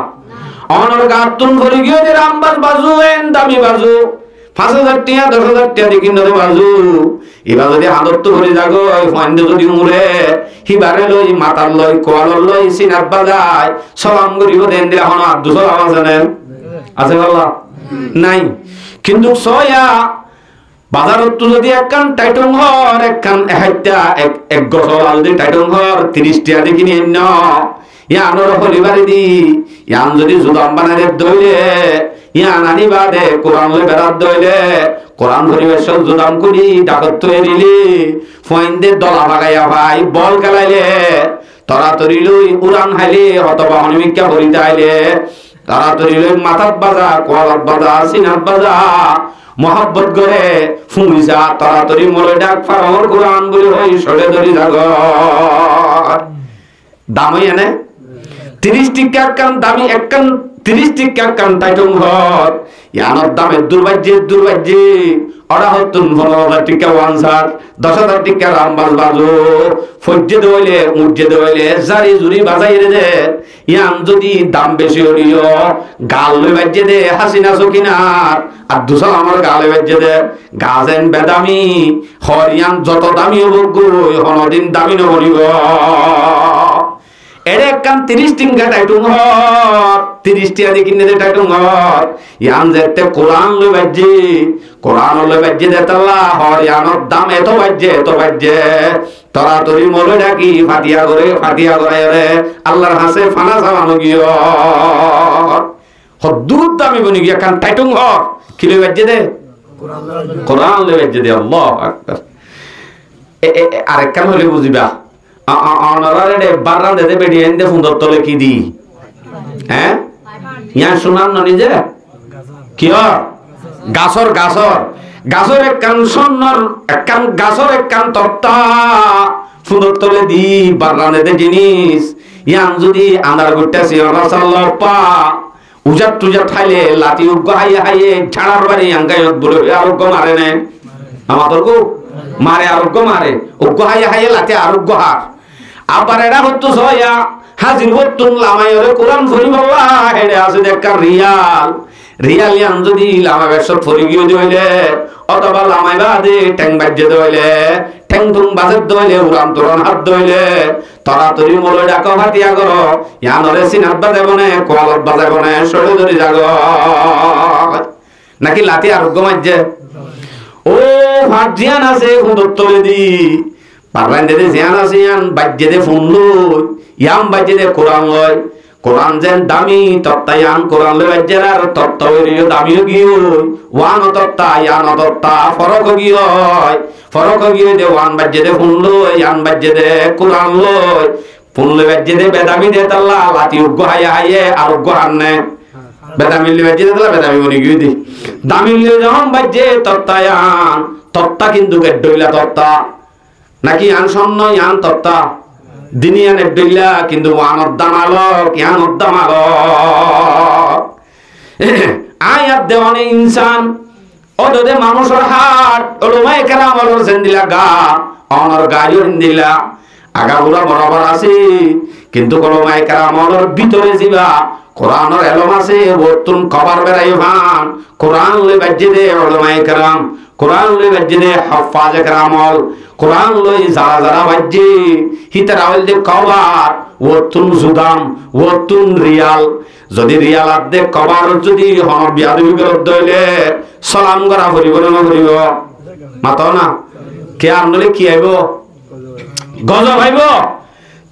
Speaker 1: অনর গাতুন করি গিয়ে যে রামবাস বাজু এন দামি বাজু 5,000 টিয়া 10,000 টিয়া দি কিনে বাজু এবার যদি আদর তো হরি যাগয় ফাইন্দে যদি মুরে হিবারে লই মাতার লই কোয়ালর লই সিনাত বাজায় সালাম করিব দেন দিলা হন আদু সালাম আছে বাবা নাই কিন্তু সয়া বাজারত তো যদি একখান টাইটং ঘর একখান একটা এক গছল আলদি টাইটং ঘর 30 টিয়া দি কিনে ন ইয়ানোর হলিবারি দি ইয়ান যদি জুদাম বানারে দইলে ইয়ান আনি বাদে কোরআন লই বেরাত দইলে কোরআন পরিবেশন জুদাম করি ডাকত তো এরিলি ফইন্দে দলা লাগাইয়া ভাই বল খেলাইলে তরাতরি লই উড়ান হাইলে অথবা অনিমিকা ভরিতে আইলে তরাতরি লই মাথাত বাজা কোয়ালত বাজা সিনাত বাজা মোহাব্বত করে ফুমিসা তরাতরি মলে ডাক ফারর কোরআন বলি হই সরে ধরি জাগ দামই এনে 30 টিকা কান দামি একখান 30 টিকা কান টাইটং ঘর ইয়ানোর দামে দুর্বাজ্যে ওরা হতুন 15,000 টিকা ওয়ানসার 10,000 টিকা রামবাস বাজো ফজ্জে দইলে মুজ্জে দইলে জারি জুরি বাজাই রে দে ইয়ান যদি দাম বেশি হলিও গাল লই বাজ্যে দে হাসিনা সকিনার আর দুসল আমার গালে বাজ্যে দে গাজেন বেদামি হরিয়ান যত দামি হবো গই হনদিন দামি নহরিব এরে একখান 30 টিকা টাইটং ঘর 30 টিয়া দি কিনে দে টাইটং ঘর ইয়ান যেতে কোরআন লই বাজ্যে দেতাল্লা হরিয়ানোর দাম এত বাজ্যে তরাতরি মলে ডাকি ফাতিয়া করে রে আল্লাহর হাসে ফানা সামানো গিয়ে হদ্দুর দামি বনি গিয়ে একখান টাইটং ঘর কি লই বাজ্যে দে কোরআন লই বাজ্যে দে আল্লাহু আকবার আরেক কাম হলে বুঝিবা অনরারে বাররা দেদে বেডি এন্ডে সুন্দর তলে কি দি হ্যাঁ ইয়া শুনান না নিজে কি গাছর গাছর গাছর এক কান সন্নর এক কান গাছর এক কান তত্তা সুন্দর তলে দি বাররা দেদে জিনিস ইয়ান যদি আন্দার গুট্টা সিয়রা সাল্লাপা উজাত টুজাত খাইলে লাতি উগ্গ হাইয়ে হাইয়ে ঝাড়ার বাড়ি আঙ্গায়ত বলে আরোগ্য মারে নে আমাদের গো মারে আরোগ্য মারে উগ্গ হাইয়ে হাইয়ে লাতি আরোগ্য হার আবার এরা হতো সয়া হাজির হতুন লামায়রে কোরআন ফরি বাবা হেডে আছে দেখা রিয়াল রিয়াল ইয়ান যদি লামা বেশত ফরি গিয়ে দিলে অথবা লামাই বাদে ট্যাং বাজে দইলে ঠ্যাং ঠুং বাজে দইলে উড়ান তোরান হাত দইলে তরাতরি মোলে ডাকো হাতিয়া করো ইয়ানরে সিনাত বাজাবো নে কোয়ালত বাজাবো নে সরে ধরে জাগ নাকি লাতি আরোগ্য মাঝে ও ভাত জিয়ান আছে সুন্দর তলে দি পারবেন দে জিয়ান আছে ইয়ান বাজ্যে দে ফোন লই ইয়াম বাজ্যে দে কোরআন লয় কোরআন যেন দামি তত্তা ইয়ান কোরআন লই বাজ্যে আর তত্তা হইরিও দামিও গিয়ে ওয়ান তত্তা ইয়ান তত্তা ফরক গিয়ে ফরক গিয়ে দে ওয়ান বাজ্যে দে ফোন লই ইয়ান বাজ্যে দে কোরআন লই ফোন লই বাজ্যে দে বেদামি দে তাল্লা লাতি উগ্গ হাইয়ে হাইয়ে আরোগ্য হান্নে বেদামি লই বাজ্যে দে তাল্লা বেদামি বনি গিয়ে দি দামি লই যখন বাজ্যে তত্তা ইয়ান তত্তা কিন্তু গেডইলা তত্তা নাকি ইয়ান সন্ন ইয়ান তত্তা দিনিয়ান এডইলা কিন্তু ওয়ান উদ্দাম আলোক ইয়ান উদ্দাম আলোক আয়াত দেওয়ানে ইনসান ওদে মানুষের হাট ওলমায়ে কেরাম ওলর সেন্দিলা গা অনর গায়ো হিন্দিলা আগাগুলা বরাবর আছে কিন্তু ওলমায়ে কেরাম ওলর ভিতরে জিবা কোরআনের এলম আছে ওতুন কবার বেরাই ভান কোরআন লই বাজ্যে দে ওলমায়ে কেরাম কোরআন লই বাজ্যে দে হাফাজে কেরামল কোরআন লই যারা যারা বাজ্যে হিতারা হইল দে কবার ওতুন জুদাম ওতুন রিয়াল যদি রিয়াল আদে কবার যদি হন বিয়াদবি করত দইলে সালাম করা করিব না করিব মাতো না কে আমলে কি আইব গজব আইব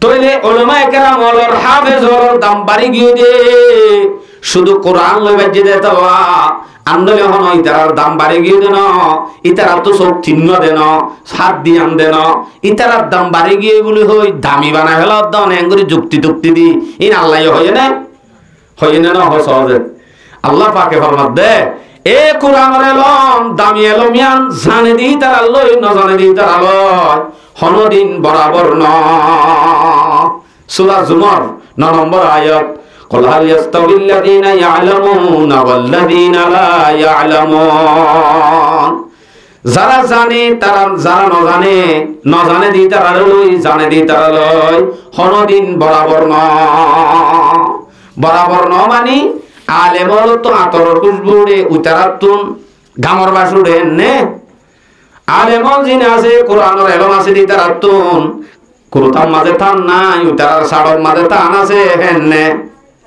Speaker 1: তইলে উলামায়ে কেরাম ওলর হাফেজ ওলর দাম বাড়ি গিয়ে দে শুধু কোরআন লই বাজ্যে দে তাওয়া আন্দোলন হন ইতারার দাম বাড়ি গিয়ে দেন ইতারা তো সব চিহ্ন দেন সাত দিয়ান দেন ইতারার দাম বাড়ি গিয়ে বলে হই দামি বানায় ফেলা দাম এঙ্গুরি যুক্তি টুক্তি দি ইন আল্লাহ হয়ে না সহজে আল্লাহ পাকে ফরমাত দে এ কোরআনের এলম দামি এলম ইয়ান জানে দি তারা লই ন জানে দি তারা লয় হনদিন বরাবর ন সূরা জুমার 9 নম্বর আয়াত قل هل يستوي الذين يعلمون والذين لا يعلمون যারা জানে তারা যারা ন জানে দি তারা লই জানে দি তারা লই হনদিন বরাবর ন মানে আলেমর তো আতর খুশবুড়ে উতারাতুন গামর বাসুড়ে নে আলেমল জিন আছে কোরআনের এলম আছে দি তারাতুন কুরতাম মাঝে থান নাই উতারার সাড়র মাঝে থান আছে হেন্নে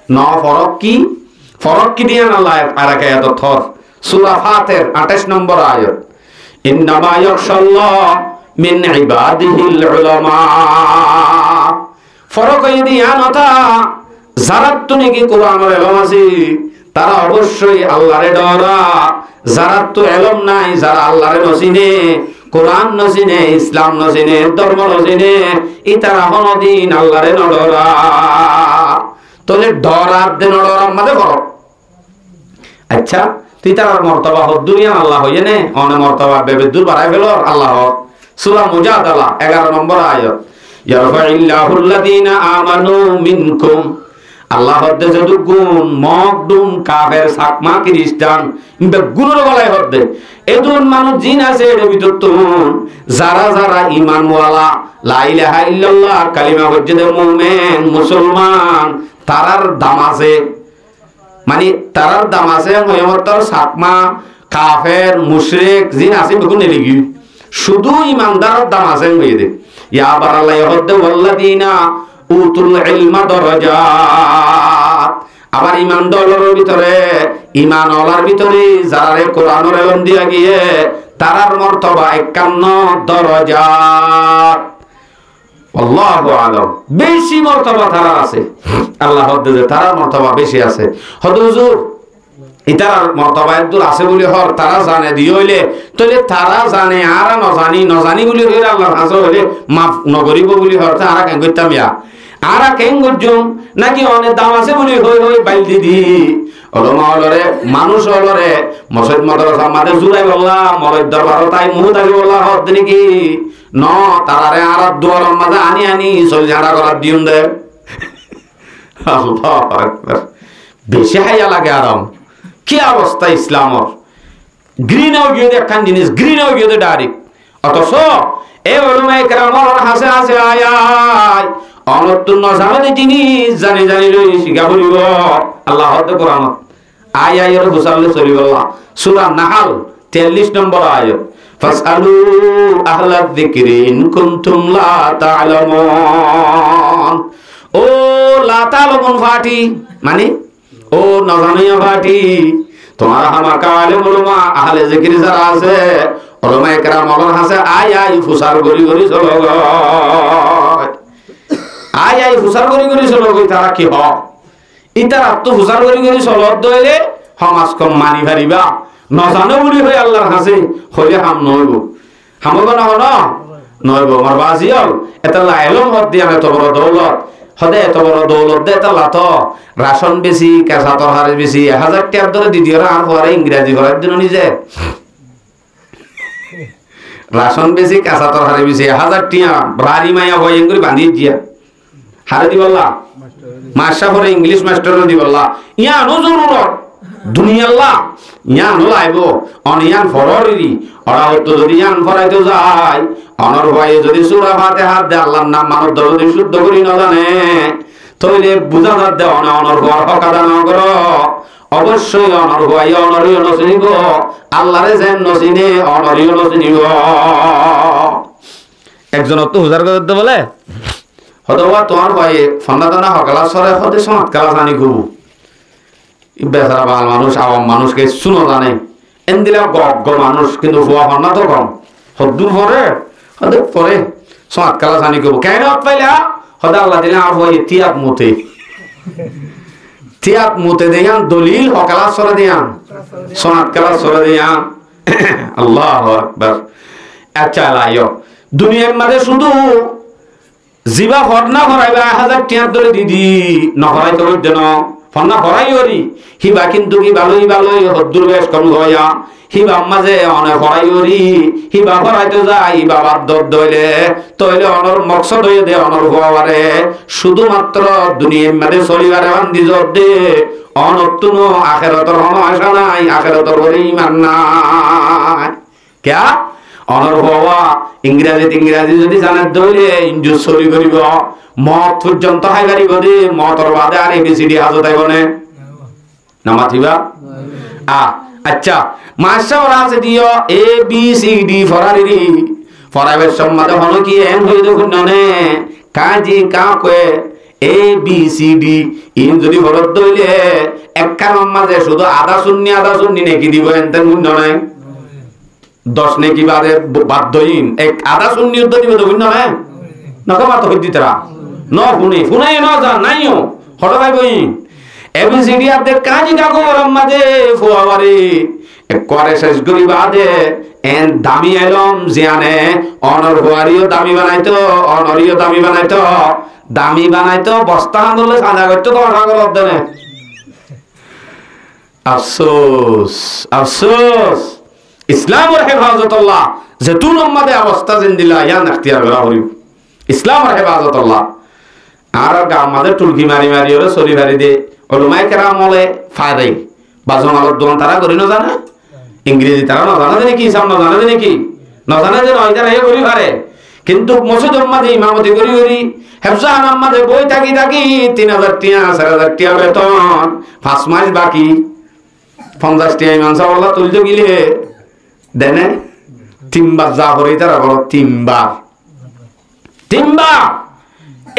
Speaker 1: ন ফরক কি দিয়ান আল্লাহ আরাকে এত থর সূরা ফাতির 28 নম্বর আয়াত ইন্নামা ইয়াখশাল্লাহ মিন ইবাদিহিল উলামা ফরক যদি আনতা যারা তুমি কি কোরআনের এলম আছে তারা অবশ্যই আল্লাহরে ডরা যারা তো এলম নাই যারা আল্লাহরে নসিনে কোরআন নসিনে ইসলাম নসিনে ধর্ম নসিনে ইতারা হনদিন আল্লাহরে নডরা তোলে ডরার দে নডরার মাঝে করো আচ্ছা তুই তার মর্তবা হদ দুনিয়া আল্লাহ হইয়ে নে অনে মর্তবা বেবেদুর বাড়াই ফেল আল্লাহ সূরা মুজাদালা 11 নম্বর আয়াত ইয়ারফাইল্লাহুল্লাযীনা আমানু মিনকুম আল্লাহ হদ্দে যদি গুণ মকদুম কাফের সাকমা খ্রিস্টান বেগুনের গলায় হদ্দে এদুন মানুষ জিন আছে এর ভিতর তুন যারা যারা ঈমান ওয়ালা লা ইলাহা ইল্লাল্লাহ কালিমা হজ্জে মুমিন মুসলমান তারার দাম আছে মানে তারার দাম আছে ময়মতর সাকমা কাফের মুশরিক জিন আছে বেগুন নেলিগি শুধু ঈমানদারের দাম আছে হইদে ইয়া বারাল্লাহ হদ্দে ওয়াল্লাযীনা উতুল ইলমা দরাজাত আবার ঈমান দলের ভিতরে ঈমান ওয়ালার ভিতরে যারা কোরআনের এলম দিয়া গিয়ে তারার মর্তবা 51 দরজাত আল্লাহু আলাম বেশি মর্তবা তারা আছে আল্লাহ হদ্দে তারার মর্তবা বেশি আছে হদ হুজুর ইতার মর্তবায় দূর আছে বলে হর তারা জানে দিয়ে হইলে তাহলে তারা জানে আর নজানি বলে হইলে আল্লাহর কাছে হইলে মাফ নগরিব বলে হর তারা কেন করতাম ইয়া আর কেন করছুম নাকি অনেক দাম আছে বলে হই বাইল দিদি ওলমা হলরে মানুষ হলরে মসজিদ মাদ্রাসা আমাদের জুড়াই বললা মলের দরবার তাই মুহ থাকি বললা হদ নাকি ন তারারে আর দুয়ার মাঝে আনি চল ঝাড়া করার দিউন দে আল্লাহু আকবার বেশি হাইয়া লাগে আরাম কি অবস্থা ইসলামর গ্রিনেও গিয়ে একখান জিনিস গ্রিনেও গিয়ে ডাইরেক্ট অথচ এই ওলমায়ে কেরামর হাসে আয় অনতুন নজানে জিনিস জানি লই শিখা বলিব আল্লাহ হদ কোরআন আয়ের হুসালে চলিব সূরা নাহল 43 নম্বর আয়াত ফাসআলু আহলা যিকরি ইন কুনতুম লা তা'লামুন ও লা তা'লামুন ফাটি মানে ও নজানিয়া ফাটি তোমার হামাকা আলেম উলামা আহলে যিকরি যারা আছে উলামায়ে কেরাম ওলর হাসে আয় ফুসার গরি চলো আয় ফুসার গরি চলো তারা কি হ ইতার তো ফুসার গরি চলো দইলে সমাজ কম মানি পারিবা নজানো বলি হই আল্লাহর কাছে হইলে হাম নইব হামব না হন নইব আমার বাজিয়াল এটা লাইলম হদ দিয়া এত বড় দৌলত হদে এত বড় দৌলত দে এটা লাত রাশন বেশি কেঁচা তরকারি বেশি 1000 টাকার ধরে দিদিরা আর পরে ইংরেজি করার জন্য নিজে রাশন বেশি কেঁচা তরকারি বেশি 1000 টাকা বাড়ি মাইয়া হই এঙ্গুরি বাঁধি দিয়া হারে দিবল্লা মাস্টার পরে ইংলিশ মাস্টারও দিবল্লা ইয়া নো জরুরত দুনিয়াল্লাহ ইয়ান লাইব অনিয়ান ফররি ওরা হতো যদি ইয়ান ফরাইতে যায় অনর ভাই যদি সূরা ফাতিহা দে আল্লাহর নাম মানব যদি শুদ্ধ করি না জানে তাহলে বুঝা না দে অনর ঘর হকাদা না করো অবশ্যই অনর ভাই অনরিও নসিব আল্লাহরে যেন নসিনে অনরিও নসিব একজন তো হুজার করতে বলে হতবা তোমার ভাই ফন্দাদানা হকালা সরে হতে সমাজ কালা জানি খুব বেচারা বাল মানুষ আওয়াম মানুষকে শুনো জানে এন দিলে গজ্ঞ মানুষ কিন্তু হওয়া হন না তো কম হদ্দুর পরে হদে পরে সমাজ কালা জানি করবো কেন পাইলা হদে আল্লাহ দিলে আর হয়ে তিয়াত মুতে দেয়ান দলিল হকালা সরে দেয়ান সমাজ কালা সরে দেয়ান আল্লাহু আকবার আচ্ছা লাইও দুনিয়ার মাঝে শুধু জিবা ফরনা ফরাইবা 1000 টাকা ধরে দিদি নহরাই তো দেন ফন্না ফরাই ওরি হিবা কিন্তু কি ভালোই হদ্দুর বেশ কম হইয়া হিবা মাঝে অনে ফরাই ওরি হিবা ফরাইতে যায় বাবা দর দইলে তইলে অনর মকসদ হয়ে দে অনর হওয়ারে শুধুমাত্র দুনিয়ার মাঝে চলিবারে বান্ধি জোর দে অনতুন আখিরাতের কোনো আশা নাই আখিরাতের বলে ঈমান নাই কিয়া অনর হওয়া ইংরেজি যদি জানে দইলে ইনজু চলি করিব মত পর্যন্ত হাই গাড়ি গদি মতর বাদে আর এবিসিডি হাজত আইবনে নামাতিবা আচ্ছা মাসা ওরা আছে দিও এ বি সি ডি ফরারি ফরাইবের সম্মাদে হলো কি এন হই দেখুন ননে কাজি কা কয়ে A B C D in যদি ফরত দইলে একখান মাঝে শুধু আধা শূন্য নেকি দিব এনতেন গুণ ননে 10 নেকি বাদে বাধ্যহীন এক আধা শূন্য দিব দেখুন ননে নকমা তো হই দিতরা ন ফুনে ন যা নাইও হঠাৎ ভাই বই এবিসিডি আপনি কাজী কাকু মাঝে ফুয়াবারি করে শেষ করি বাদে এন দামি এলম জিয়ানে অনর ফুয়ারিও দামি বানাইতো বস্তা আন্দোলনে সাজা করতো তো ঠাকুর অধ্যয়নে আফসোস ইসলামের হেফাজতুল্লাহ যেতুন আমাদের অবস্থা জিন্দিলা ইয়ান এখতিয়ার করা হইব ইসলামের হেফাজতুল্লাহ আর আমাদের টুলকি মারি ওরা সরি মারি দে ওলমায়ে কেরাম বলে ফায়দাই বাজন আলোর দোকান তারা করি না জানে ইংরেজি তারা না জানে নাকি ইসলাম না জানে নাকি না জানে যে নয় তারা করি পারে কিন্তু মসজিদের মাঝে ইমামতি করি হেফজান আমাদের বই থাকি 3000 টাকা 4000 টাকা বেতন 5 মাস বাকি 50 টাকা ইমাম সাহেব তুলতে গেলে দেনে 3 বার যা করে তারা বলো 3 বার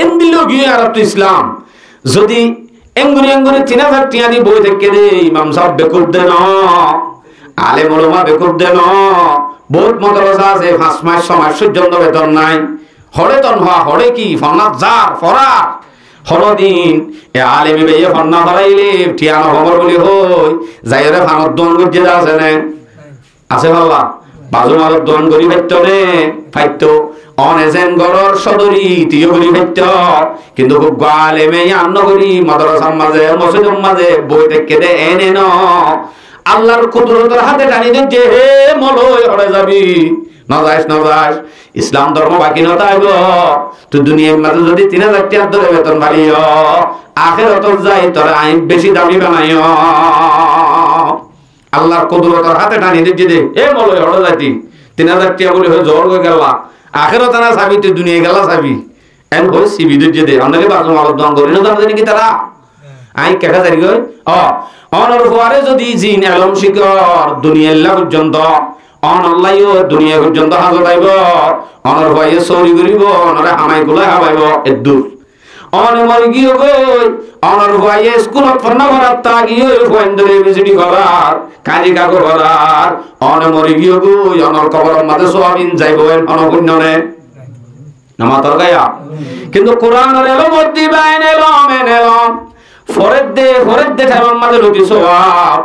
Speaker 1: এন্দিলো গিয়ে আর তো ইসলাম যদি এঙ্গুরি 3000 টাকা দিয়ে বই থেকে দে ইমাম সাহেব বেকুব দেন আলেম ওলামা বেকুব দেন বহুত মাদ্রাসা আছে 5 মাস 6 মাস পর্যন্ত বেতন নাই হরে তন হওয়া হরে কি ফনাত জার ফরার হরদিন এ আলেমি বেয়ে ফন্না হরাইলে ঠিয়ানো খবর বলি হই যাইরে ফানত দন করতে আছে না আছে বাবা বাজু মালত দন করি ফাইতো নে ফাইতো অনেজেন গরর সদরি তিয় করি ফাইতো কিন্তু খুব আলেমে আন্ন করি মাদ্রাসার মাঝে মসজিদের মাঝে বই দেখে দে এনে ন আল্লাহর কুদরতের হাতে টানি দে যে হে মলয় হরে যাবি না যাস ইসলাম ধর্ম বাকি না তাইব তুই দুনিয়ার মাঝে যদি 3000 টাকা ধরে বেতন বাড়িও আখিরাত যাই তোর আইন বেশি দামি বানাইও আল্লাহর কুদরতের হাতে টানি দে যে এ মলয় হরে যাইতি 3000 টাকা বলে হয়ে জোর হয়ে গেল আখিরাত না চাবি তুই দুনিয়া গেলা চাবি এন কই সিবি দে যে অনেকে বাজু মালত দন করি না জানি কি তারা আই কেটা জারি গই অনর হওয়ারে যদি জিন আলম শিকর দুনিয়াল্লাহ পর্যন্ত অনল্লাইও দুনিয়া পর্যন্ত হাজর আইব অনর ভাইয়ে চৌরি করিব অনরে হামাই গুলাই হাবাইব এদুর অনে মরি গিয়ে গই অনর ভাইয়ে স্কুলত ফর্না করার তা গিয়ে গোয়েন্দরে বিজেডি করার কাজী কাকু করার অনে মরি গিয়ে গই অনর কবরের মাঝে সোয়াবিন যাইব অনপুণ্যনে নামাতর গায়া কিন্তু কোরআনের এলম মধ্যে বাইন এলম ফরেদ দে ঠাইমার মাঝে লুটি সওয়াব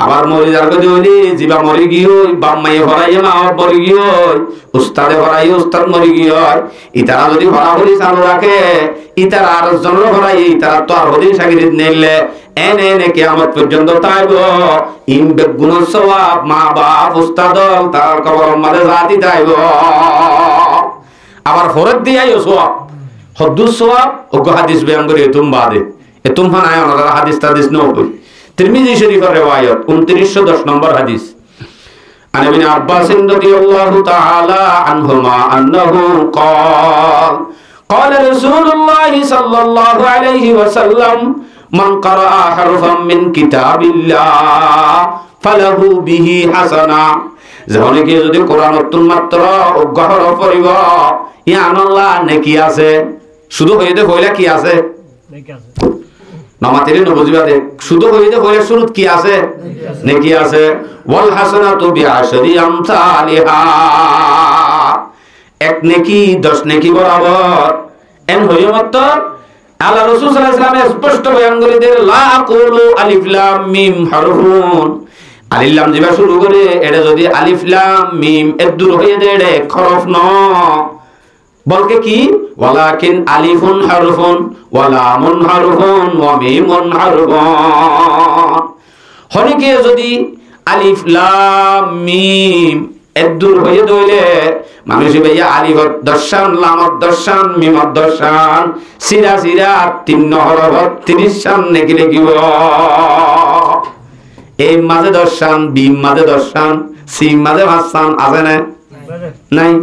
Speaker 1: আবার মরি যার গদি হইলি জিবা মরি গিয়ে বাম্মাইয়ে ভরাইয়ে মা মরি গিয়ে উস্তাদে ভরাইয়ে উস্তাদ মরি গিয়ে ইতারা যদি ভরা ভরি চালু রাখে ইতারা আর জনর ভরাই ইতারা তো আর হদিন সাগিরিত নেইলে এনে কিয়ামত পর্যন্ত তাইব ইম বেগুন সওয়াব মা বাপ উস্তাদ তার কবর মাঝে জাতি তাইব আবার ফরদ দিয়াইও সওয়াব হদ্দুস সওয়াব ওগো হাদিস বয়ান করে তুমি বাদে এতুম ফানায় ওনারা হাদিস তাদিস নকই তিরমিজি শরীফের রিওয়ায়াত 2910 নম্বর হাদিস আন ইবনে আব্বাস রাদিয়াল্লাহু তাআলা আনহুমা আন্নাহু قال قال رسول الله صلى الله عليه وسلم من قرأ حرفا من كتاب الله فله به حسنه যখনই কি যদি কোরআন অত্যন্ত মাত্র অজ্ঞাহর পড়িব ইয়ানাল্লাহ নেকি আছে শুধু হইতে কইলা কি আছে নেকি আছে নামাতেরি নবজিবা দে শুধু হইতে কইলা শুরুত কি আছে নেকি আছে ওয়াল হাসানাতু বিআশরি আমসালিহা এক নেকি 10 নেকি বরাবর এন হইও মাত্র আল্লাহ রাসূল সাল্লাল্লাহু আলাইহি ওয়াসাল্লাম স্পষ্ট বয়ান করে দেন লা আকুলু আলিফ লাম মিম হারফুন আলিফ লাম জিবা শুরু করে এটা যদি আলিফ লাম মিম এর দূর হয়ে দেড়ে হরফ ন বলকে কি ওয়ালাকিন আলিফুন হারফুন ওয়া লামুন হারফুন ওয়া মিমুন হারফুন হনিকে যদি আলিফ লাম মিম এর দূর হয়ে দইলে মানুষ ভাইয়া আলিফত দর্শন লামত দর্শন মিমত দর্শন সিরা সিরা 3 হরফ 30 শান নেকি লিখিব এই মাঝে দর্শন বিম মাঝে দর্শন সিম মাঝে ভাষণ আছে না নাই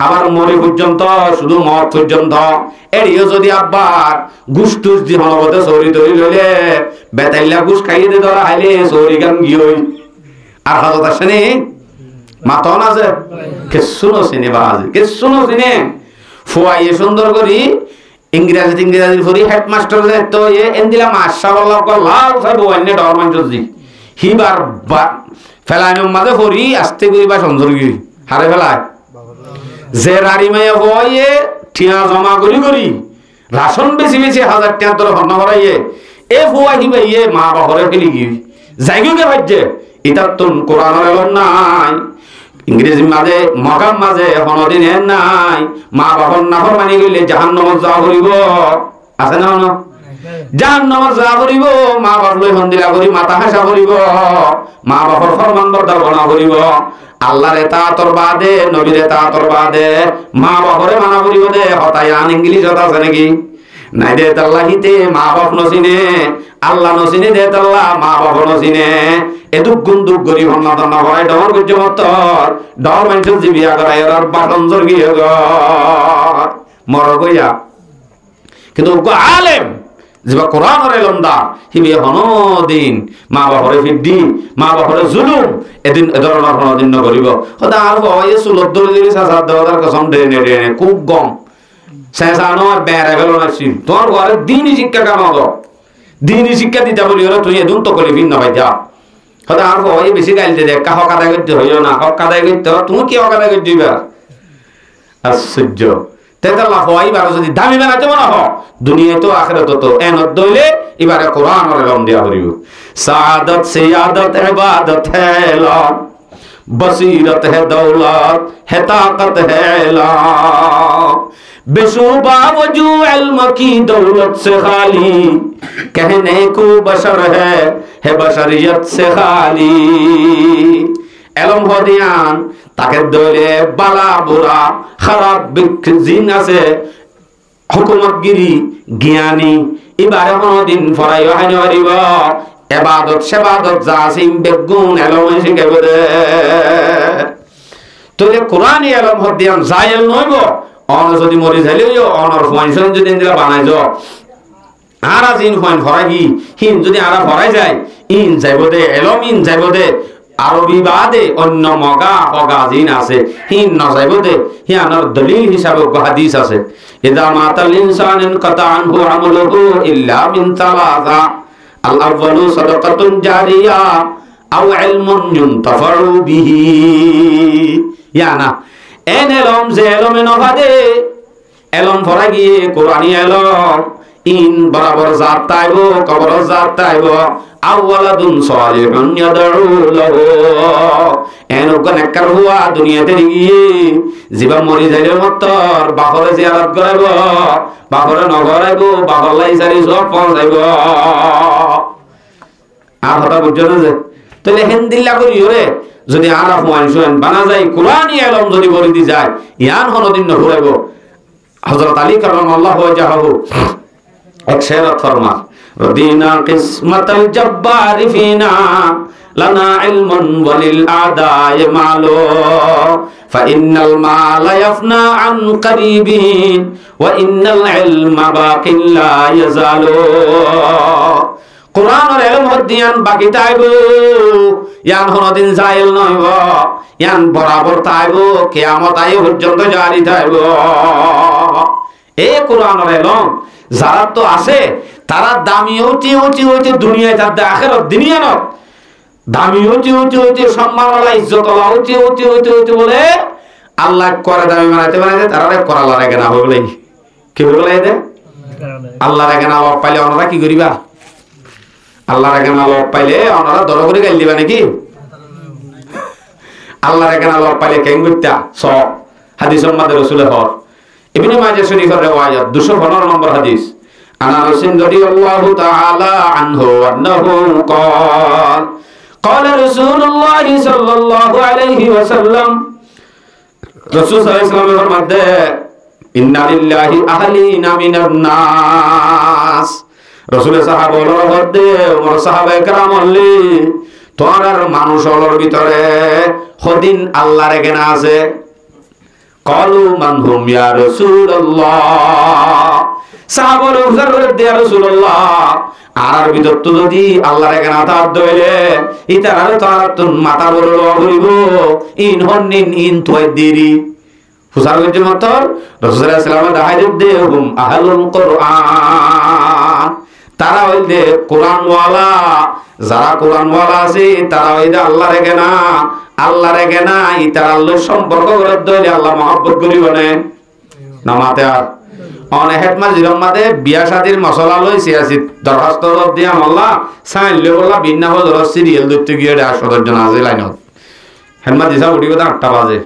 Speaker 1: আবার মরি পর্যন্ত শুধু মত পর্যন্ত এরিও যদি আবার গুস্তুস দি হনবতে সরি তরি লইলে বেতাইলা গুস খাইয়ে দে ধরা হাইলে সরি গান গিয়ই আর হাজত আসেনি মাতন আছে কেসুনো সিনে বাজ কেসুনো সিনে ফুয়াইয়ে সুন্দর করি ইংরেজি পড়ি হেডমাস্টার যে তো এ এন্দিলা মাশাআল্লাহ লাল সাহেব ওয়ান্নে ডর মানজজি হিবার ফেলানোর মাঝে পড়ি আস্তে করিবা সুন্দর গিরি হারে ফেলায় যে রাড়ি মাইয়া হয়ে ঠিয়া জমা করি রাশন বেশি 1000 টাকা ধরে হন্না ভরাইয়ে এ ফুয়া হিবাইয়ে মা বাপরে ফেলি গিয়ে যাইগে ভাইজে এটা তো কোরআনের এলম নাই ইংরেজি মাঝে মগাম মাঝে হনদিন এর নাই মা বাপর নাফর মানি গেলে জাহান্নামত যাওয়া করিব আছে না না জাহান্নামত যাওয়া করিব মা বাপ লই হন্দিলা করি মাথা হাসা করিব মা বাপর ফরমান বর্দার বনা করিব আল্লাহর এতাআতর বাদে নবীর এতাআতর বাদে মা বাপরে মানা করিব দে হতাই আন ইংলিশ হতা আছে নাকি নাই দে আল্লাহ হিতে মা বাপ নসিনে আল্লাহ নসিনে দে আল্লাহ মা বাপ নসিনে এদুক গুন্দুক গরি হন্না দন্না হয় ডর গজ্জ মতর ডর মানুষ জিবিয়া করাই আর বাটন জর্গি মর গইয়া কিন্তু আলেম যেবা কোরআনের এলমদা হিবে হনদিন মা বাপরে ফিদ্দি মা বাপরে জুলুম এদিন এধরনের হনদিন নকরিব হদা আর হয় সুলত ধরে দিবি সাসার দেওয়ার কসম দেনে দেনে খুব গম শেষানো আর বেড়ে গেল না সিম তোমার ঘরে দিনই শিক্ষা কেন হলো দিনই শিক্ষা দিতে বলি হলো তুই এদুন তো করি ভিন্ন ভাই যা হদা আর হয় বেশি গাইলতে দেখ হক আদায় করতে হইও না হক আদায় করতে তুমি কি হক আদায় করতে দিবা আশ্চর্য তেতাল্লা হওয়া এবার যদি দামি বানাতে মনে হ দুনিয়ায় তো আখেরাত তো এনত দইলে এবারে কোরআন আর এলম দিয়া করিব সাআদত সিয়াদত ইবাদত হে এলম बसीरत है दौलत है ताकत है इल्म बेशुबा वजू इल्म की दौलत से खाली कहने को बशर है बशरियत से खाली इल्म हो दियान ताके दौले बाला बुरा खराब जिन আছে हुकूमतगिरी ज्ञानी इबारे কোনো দিন ফরাই হয় না রিব ইবাদত সেবাদত জাসিম বেগুন এলম শিখাইব দে তো যে কোরআন এলম হদিয়াম জায়েল নইব অন যদি মরি যাইলেও অনর ফাংশন যদি ইন্দিরা বানাই যাও আর আজিন ফাইন ফরাগি হিন যদি আরা ফরাই যায় ইন যাইব দে এলম ইন যাইব দে আরবি বাদে অন্য মগা ফগাজিন আছে হিন ন যাইব দে হিয়ানর দলিল হিসাবে হাদিস আছে ইদা মাতাল ইনসানিন কাতানহু আমলুহু ইল্লা মিন তালাযা الأول صدقة جارية أو علم ينتفع به يعني إن علم زي علم نفاده علم فرقي قرآني علم إن برابر ذات تايبو قبر ذات تايبو أولد صالح يدعو له إن وكان نكر هو دنيا تريجي زبا مري زي مطر باخر زيارت كربو باخر نغربو باخر لا يساري سوق فانسبو আর কথা বুঝছো না যে তাহলে হিন্দিল্লা করি ওরে যদি আরাফ ওয়ানশন বানা যায় কুরআনি ইলম যদি বলি যায় ইয়ান হনদিন ন হইব হযরত আলী কারামাল্লাহু ওয়াজহাহু এক শেরত ফরমা রদিনা কিসমাতাল জব্বার ফিনা লানা ইলমুন ওয়ালিল আদায় মালু ফাইন্নাল মালা ইয়াফনা আন করিবিন ওয়া ইন্নাল ইলমা বাকিন লা ইয়াজালু কোরআন আর ইলম হদিয়ান বাকি তাইব ইয়ান হনদিন জায়েল নইব ইয়ান বরাবর তাইব কিয়ামত আই পর্যন্ত জারি থাইব এই কোরআন আর ইলম যারা তো আছে তারা দামি হইতে দুনিয়ায় তার আখিরাত দুনিয়ানত দামি হইতে সম্মানওয়ালা ইজ্জতওয়ালা হইতে বলে আল্লাহ করে দামি বানাইতে তারা করা লাগে না বলে কি বলে দে আল্লাহ লাগে না পাইলে ওনারা কি করিবা আল্লাহর এখানে লোক পাইলে ওনারা দর করে গাইল দিবা নাকি আল্লাহর এখানে লোক পাইলে কেন করতা স হাদিস উম্মাদের রাসূলের হর ইবনে মাজাহ শরীফের riwayat 215 নম্বর হাদিস আনা রাসূল রাদিয়াল্লাহু তাআলা আনহু আন্নাহু قال قال رسول الله صلى الله عليه وسلم রাসূল সাল্লাল্লাহু আলাইহি ওয়াসাল্লাম ফরমাতে ইন্না লিল্লাহি আহলিনা মিনান নাস রাসূলের সাহাবাদের মধ্যে ওমর সাহাবায়ে কেরাম আল্লি তোরার মানুষের ভিতরে খদিন আল্লাহর এখানে আছে ক্বালু মান হুম ইয়া রাসূলুল্লাহ সাহাবারা উযর দে রাসূলুল্লাহ আর ভিতর তো যদি আল্লাহর এখানে আতাত দইলে ইতারারে তোর মাথা বড় হইব ইন হন্নিন ইন তোয় দেরি হুসার গজে মতর রাসূল সাল্লাল্লাহু আলাইহি ওয়াসাল্লাম দাহাইদ দে হুম আহলুল কুরআন তারা হইলে কোরআনওয়ালা যারা কোরআনওয়ালা আছে তারা হইলে আল্লাহর এখানে তারা আল্লাহর সম্পর্ক করে দইলে আল্লাহ মহব্বত করিব না মাতে আর অনেক হেতমা জিরমাদে বিয়া শাদির মশলা লইছে আছে দরখাস্ত দিয়া আল্লাহ সাইলে বলা বিনা হল সিরিয়াল ধরতে গিয়ে 800 জন আছে লাইনত হেতমা দিশা উঠিব 8টা বাজে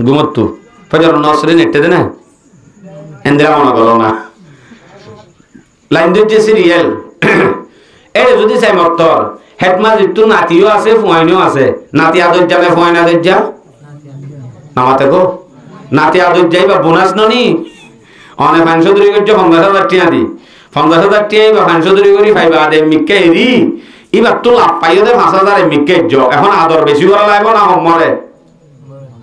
Speaker 1: ঘুমতু ফজর নসরে নেটে দেনা এন্দ্রা মনে করো না লাইন দিতে সিরিয়াল এই যদি চাই মতর হেডমা জিতু নাতিও আছে ফুয়াইনও আছে নাতি আদর যাবে ফুয়াইনা আদর যা নামাতে গো নাতি আদর যাইবা বোনাস ননি অনে 500 ধরে গজ্জ 50000 টাকা দি 50000 টাকা বা 500 ধরে করি পাইবা দে মিক্কা এরি ইবা তো লাভ পাইও দে 5000 এ মিক্কা জ এখন আদর বেশি করা লাগবে না মরে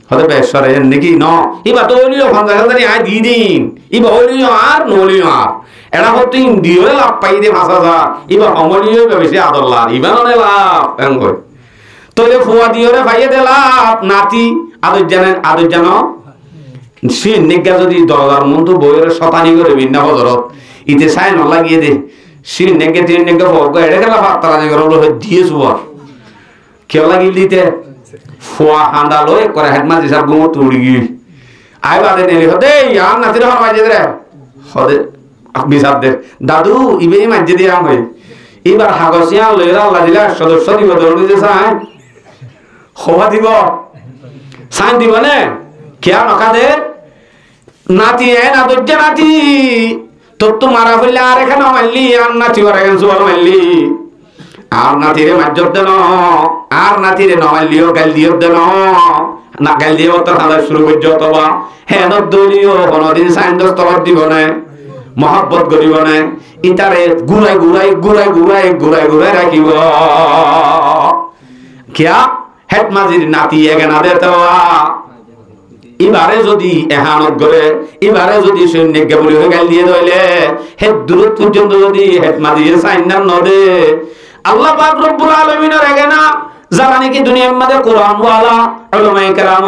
Speaker 1: হতে বেশরে নাকি ন ইবা তো ওলিও 50000 আই দি দিন ইবা ওলিও আর নলিও আর এরা হতে ইন্ডিয়ারে লাভ পাই দে 5000 ইবা অমলিও বেশি আদর লাভ ইবা নলে লাভ এঙ্গো তোলে ফুয়া দিওরে ভাইয়ে দে লাভ নাতি আদর জানো সে নেগা যদি দরদার মন্ত বইয়ের শতানি করে বিনা বদরত ইতে সাই ন লাগিয়ে দে সে নেগে তিন নেগা ভগ এড়ে গেলা পাতলা যে গরল দিয়ে সুয়ার কে লাগি দিতে ফুয়া হান্ডা লয় করে হেডমা দিছার গুমো তুড়ি আই বাদে নেলি হদে আর নাতির হর মাঝে রে হদে বিচার দে দাদু ইবেই মাঝে দিয়ে আমি এবার হাগসিয়া লইরা আল্লাহ দিলা সদস্য দিব দৌড়ি যে চাই হবা দিব সাইন দিব না কেয়া নকা দে নাতি না দজ্জা নাতি তোর তো মারা ফেললে আর এখানে মারলি আর নাতি ওরা এখানে সুবল মারলি আর নাতিরে মাজ্জত দেন আর নাতিরে নমারলিও গাল দিও দেন না গাল দিও তো হাজার শুরু করছ অথবা হ্যাঁ দলীয় কোনদিন সাইন দোস্ত দিব না মহব্বত করিব না ইতারে ঘুরাই ঘুরাই ঘুরাই ঘুরাই ঘুরাই ঘুরাই রাখিব কিয়া হেড মাজির নাতি এখানে দে তো এবারে যদি এহানত করে এবারে যদি সৈন্যকে বলি হয়ে গাল দিয়ে দইলে হেড দূর পর্যন্ত যদি হেড মাজির সাইন না নদে আল্লাহ পাক রব্বুল আলামিনের এখানে যারা নাকি দুনিয়ার মধ্যে কোরআন ওয়ালা উলামায়ে কেরাম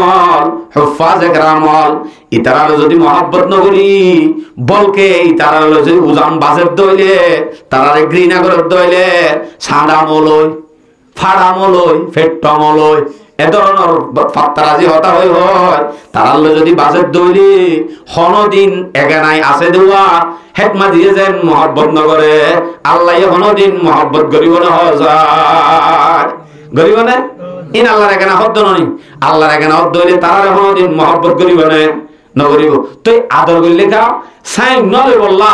Speaker 1: হুফাজে কেরাম ইতারা যদি মহব্বত ন করি বলকে ইতারা যদি উজান বাজের দইলে তারারে ঘৃণা করে দইলে সাদা মলই ফাড়া মলই ফেট্টা মলই এ ধরনের ফাত্তারাজি হতা হয় তারার যদি বাজের দইলি হনদিন এগানাই আছে দেওয়া হেকমা দিয়ে যেন মহব্বত নগরে আল্লাহ হনদিন মহব্বত করিব না যায় গরিব না ইন আল্লাহর এখানে হদ্দ ননি আল্লাহর এখানে হদ্দ হইলে তারা হনদিন মহব্বত করিব না নগরিব তুই আদর করলে কা সাইন নলে বললা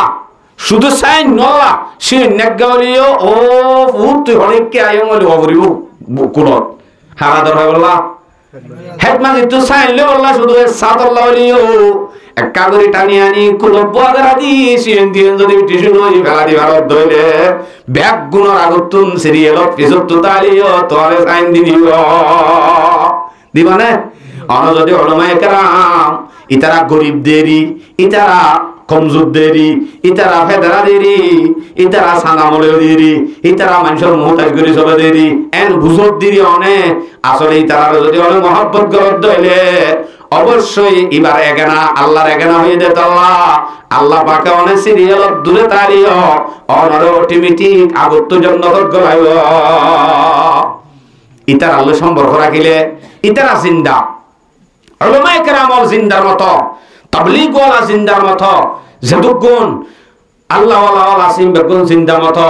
Speaker 1: শুধু সাইন নলা সে নেগালিও ও তুই হরেককে আয়ং বলি অবরিব কোন হারা দর হয় বললা হেকমা দিতু সাইনলে বললা শুধু সাদল্লাহ বলিও এক কাগরি টানি আনি কুলব্ব আদার আদি সিএন দিয়ে যদি টিউশন হই ফেলা দিবার দইলে ব্যাগ গুণর আগতুন সিরিয়াল পিছত তালিও তোরে সাইন দিও দিবা না অন যদি উলামায়ে কেরাম ইতারা গরিব দেরি ইতারা কমজোর দেরি ইতারা ফেদরা দেরি ইতারা সানামলে দেরি ইতারা মানুষের মুহতাজ করি সবে দেরি এন বুঝর দেরি অনে আসলে ইতারা যদি অনেক মহব্বত করত দইলে অবশ্যই এবার এগানা আল্লাহর এগানা হয়ে যেত আল্লাহ পাকে অনেক সিরিয়াল দূরে তারিও অনরে অটোমেটিক আগত জন্নত গলাইব ইতার আল্লাহ সম্পর্ক রাখিলে ইতারা জিন্দা উলামায়ে কেরাম জিন্দার মতো তাবলীগ ওয়ালা জিন্দার মতো যেদুগুণ আল্লাহ ওয়ালা আসিম বেগুন জিন্দার মতো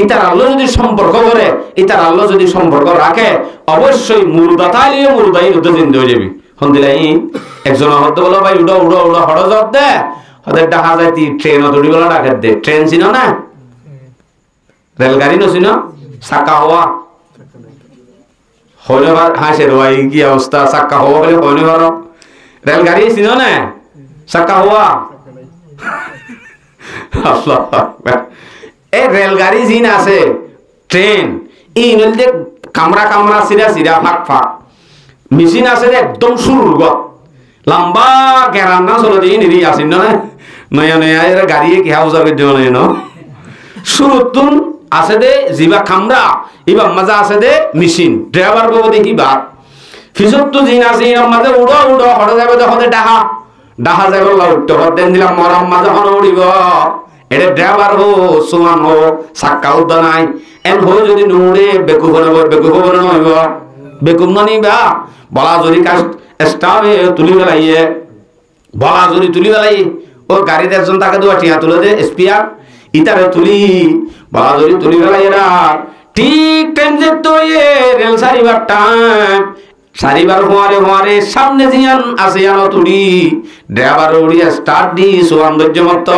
Speaker 1: ইতার আল্লাহ যদি সম্পর্ক করে ইতার আল্লাহ যদি সম্পর্ক রাখে অবশ্যই মুর্দা তালিও মুর্দাই উদ্দ জিন্দা হয়ে যাবে হন্দিলাই একজন হতে বলো ভাই উড়ো উড়ো উড়ো হড় জব দে ওদের ডাকা যায় ট্রেন অতড়ি বলা ডাকে দে ট্রেন চিনো না রেলগাড়ি নছিনো চাকা হওয়া হইলেবার হাসের ভাই কি অবস্থা চাক্কা হওয়া বলে হইলেবার রেলগাড়ি চিনো না চাক্কা হওয়া এই রেলগাড়ি জিন আছে ট্রেন এই নদীতে কামরা কামরা সিরা সিরা ফাঁক ফাঁক মেশিন আছে একদম শুরুর গত লম্বা গেরান না চলে দিয়ে নিরি আসিন না নয়া নয়া এরা গাড়ি কি হাউজার করতে নয় ন শুরুতুন আছে দে জিবা খামরা ইবা মজা আছে দে মেশিন ড্রাইভার বাবু দেখি বাত ফিসত তো জিন আছে এর মাঝে উড়ো উড়ো হড় যাবে হতে ডাহা ডাহা যাবে উঠতে হতে দিলাম মরম মাঝে হন উড়িব এটা ড্রাইভার হো সুমান হো সাক্কা উদ্দ নাই এন হো যদি নুড়ে বেকুব নইব বেকুব ননিবা বলা যদি কাজ স্টাফে তুলি বেলাইয়ে বলা যদি তুলি বেলাই ও গাড়িতে একজন তাকে দুয়া টিয়া তুলে দে স্পিয়ার ইতারে তুলি বলা যদি তুলি বেলাইয়েরা ঠিক টাইম যে তো রেল সারিবার টাইম সারিবার হওয়ারে সামনে জিয়ান আছে জানো তুলি ড্রাইভার উড়িয়া স্টার্ট দি সৌন্দর্য মত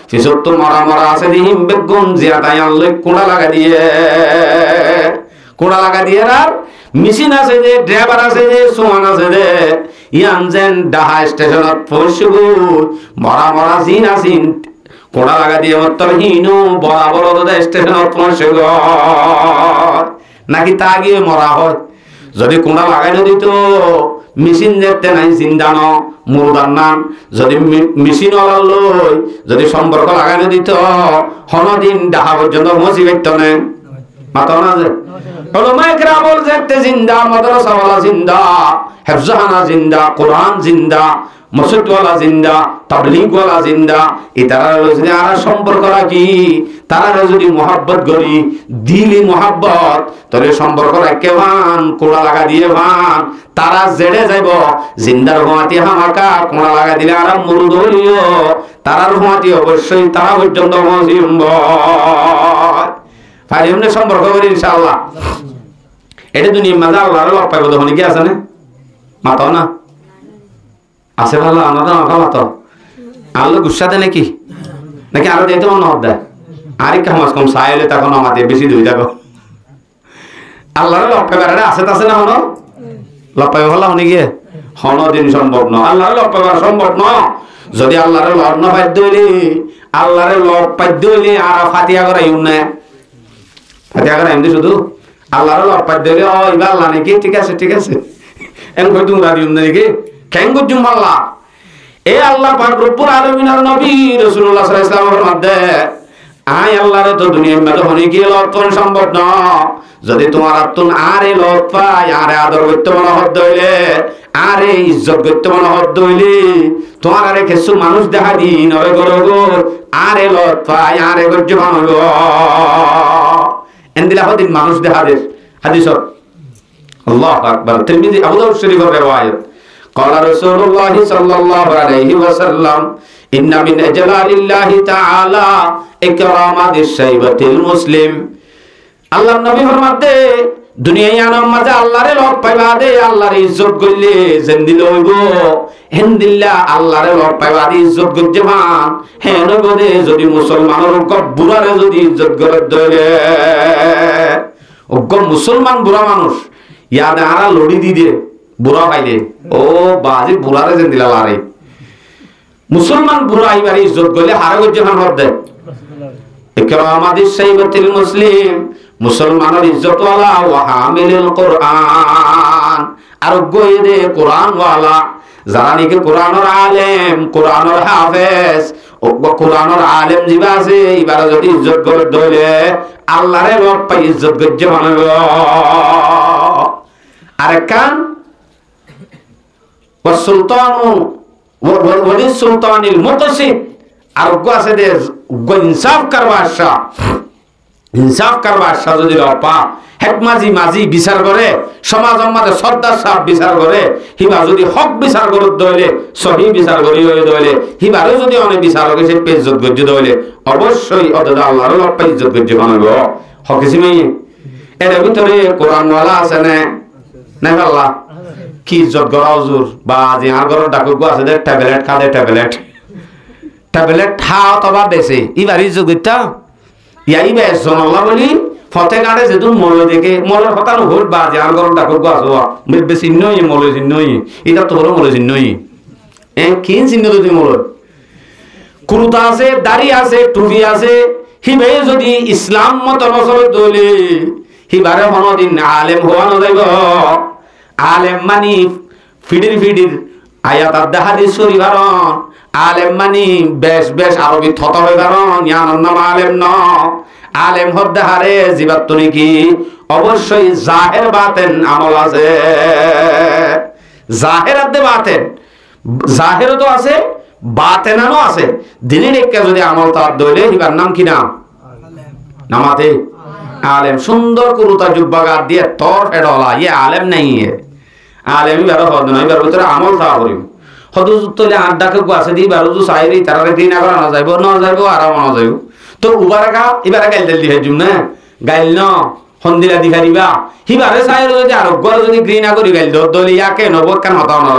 Speaker 1: ফিসত তো মরা আছে দিহিম বেগুন জিয়া তাই আনলে কোড়া লাগা দিয়ে আর মেশিন আছে যে ড্রাইভার আছে যে সোয়ান আছে যে ইয়ান যেন ডাহা স্টেশনত পৌঁছব মরা জিন আসিন কোড়া লাগা দিয়ে মত হিনু বরাবর স্টেশনত পৌঁছব নাকি তা গিয়ে মরা হয় যদি কোড়া লাগাই দিত মেশিন যেতে নাই চিন্তা মুরদার নাম যদি মেশিন লই যদি সম্পর্ক লাগাই দিত হনদিন ডাহা পর্যন্ত মসি ব্যক্ত নেই মাত না যে উলামায়ে কেরাম বলতে জিন্দা, মাদ্রাসাওয়ালা জিন্দা, হিফজখানা জিন্দা, কোরআন জিন্দা, মসজিদওয়ালা জিন্দা, তাবলীগওয়ালা জিন্দা। তারা যদি আর সম্পর্ক রাখি, তারা যদি মোহাব্বত করি, দিলি মোহাব্বত, তাহলে সম্পর্ক রাখতে ভান, কোড়া লাগা দিয়ে ভান, তারা জেড়ে যাইব। জিন্দার হুঁয়াতি হামাকা, কোড়া লাগা দিলে আর মুরুদ হইও, তারার হুঁয়াতি অবশ্যই তারা পর্যন্ত পৌঁছিব। এমনি সম্পর্ক করি ইনশাআল্লাহ। এটা দুনিয়ার মাঝে আল্লাহর লক পাইব, তখন কি আছে না মাতো না আছে ভালো আমাদের মাথা মাতো আল্লাহ গুসা দেয় নাকি নাকি আরো দিতে মনে দেয় আর কমাস কম চাইলে তখন আমাদের বেশি ধুই থাকো। আল্লাহর লক পাইবার আছে আছে না হনো লক পাইব ভালো হনি গিয়ে হন দিন সম্ভব ন, আল্লাহর লক পাইবার সম্ভব ন। যদি আল্লাহর লক না পাই দইলি, আল্লাহর লক পাই দইলি আর ফাতিহা করাই না, ফাতিহা করাই এমনি শুধু আল্লাহর লক পাই দইলি ও ইবা আল্লাহ নাকি ঠিক আছে ঠিক আছে এম কই তুমি রাদি নাকি কেন গুজুম আল্লাহ। এ আল্লাহ পাক রব্বুল আলামিনের নবী রাসূলুল্লাহ সাল্লাল্লাহু আলাইহি ওয়াসাল্লামের মধ্যে আয় আল্লাহর তো দুনিয়ার মধ্যে হনি কি লক্ষণ সম্ভব ন। যদি তোমার আত্মন আরে লোক পায়, আরে আদর করতে মনে হত হইলে, আরে ইজ্জত করতে মনে হত হইলে, তোমার আরে কিছু মানুষ দেখা দি নরে গরো গো আরে লোক পায়, আরে গজ্জ মানুষ এন্দিলা হদিন মানুষ দেখা দে হাদিসত। আল্লাহু আকবার। তিরমিজি আবু দাউদ শরীফের riwayat قال رسول الله صلى الله عليه وسلم إن من أجلال الله تعالى إكرام ذي الشيبة المسلم। আল্লাহর নবী ফরমাতে দুনিয়ায় আনার মাঝে আল্লাহরে লক পাইবা দে, আল্লাহর ইজ্জত করলে জিন্দি লইব হেনদিল্লা আল্লাহরে লক পাইবা দে ইজ্জত করতে মান হেন বদে যদি মুসলমানের বুড়ারে যদি ইজ্জত করে দলে ওগ মুসলমান বুড়া মানুষ ইয়াদ আরা লড়ি দি দে বুড়া পাইলে ও বাজি বুড়ারে জিন্দি লারে মুসলমান বুড়া আইবারে ইজ্জত করলে হারে করতে মান হদ দে ইকরামাদিস সাইবাতিল মুসলিম মুসলমানের ইজ্জতওয়ালা ওয়া হামিলুল কোরআন আর গয়রে কোরআনওয়ালা যারা নাকি কোরআনের আলেম কোরআনের হাফেজ ও কোরআনের আলেম জিবা আছে এবারে যদি ইজ্জত করে দইলে আল্লাহরে লক পাই ইজ্জত গজ্জে মানব। আর কান ওয়া সুলতানু ওয়া সুলতানিল মুকসিদ আর আছে দে ইনসাফ করবা আশা, ইনসাফ করবা আশা যদি লপা হেক মাঝি মাঝি বিচার করে সমাজের মধ্যে সর্দার সাহেব বিচার করে হিবা যদি হক বিচার করে দইলে সহি বিচার করি হয়ে দইলে হিবারে যদি অনেক বিচার হবে সে ইজ্জত গজ্জে দইলে অবশ্যই অদা আল্লাহর লপা ইজ্জত গজ্জে বানাবো হকিসি মেই। এর ভিতরে কোরআনওয়ালা আছে না না আল্লাহ কি ইজ্জত করা হুজুর বা যে আর ঘর ডাকুক আছে দে ট্যাবলেট খা দে ট্যাবলেট ট্যাবলেট খাও তবা দেশে ইবারি যোগিতা ইয়াই বেশ জনলা বলি ফতে গাড়ে যেহেতু মলে দেখে মলের কথা নহল বা যে আর গরম ডাকুক আসো বেশি চিহ্ন মলে চিহ্ন এটা তো হলো মলে চিহ্ন কি চিহ্ন যদি মল কুরুতা আছে দাড়ি আছে টুপি আছে হিবে যদি ইসলাম মত বছর দলে হিবারে হনদিন আলেম হওয়া নযাইব। আলেম মানি ফিডির ফিডির আয়াত আর হাদিস শরীফ আলেম মানি বেশ বেশ আরবি থত হয়ে কারণ ইয়ানোর নাম আলেম ন। আলেম হদ্দে হারে জীবাত্ম নাকি অবশ্যই জাহের বাতেন আমল আছে, জাহের আদে বাতেন জাহেরও তো আছে বাতেনানো আছে। দিনের একটা যদি আমল তার দইলে এবার নাম কি নাম নামাতে আলেম সুন্দর কুরুতা জুব্বা গাদ দিয়ে তোর ফেডলা ইয়ে আলেম নাই আলেম এবার হদ না এবার ভিতরে আমল থাকা করিম হদু তোলে আড্ডাকে আছে দি বারো তো সাইরি তারা দিন আগে না যাইব ন যাইব আরাম না যাইব তো উবারে গা এবারে গাইল দিল দিয়ে জুম না গাইল ন হন্দিলা দিখা দিবা হিবারে সাইর যদি আরোগ্য যদি ঘৃণা করি গাইল দলি ইয়াকে নব কেন হতাও না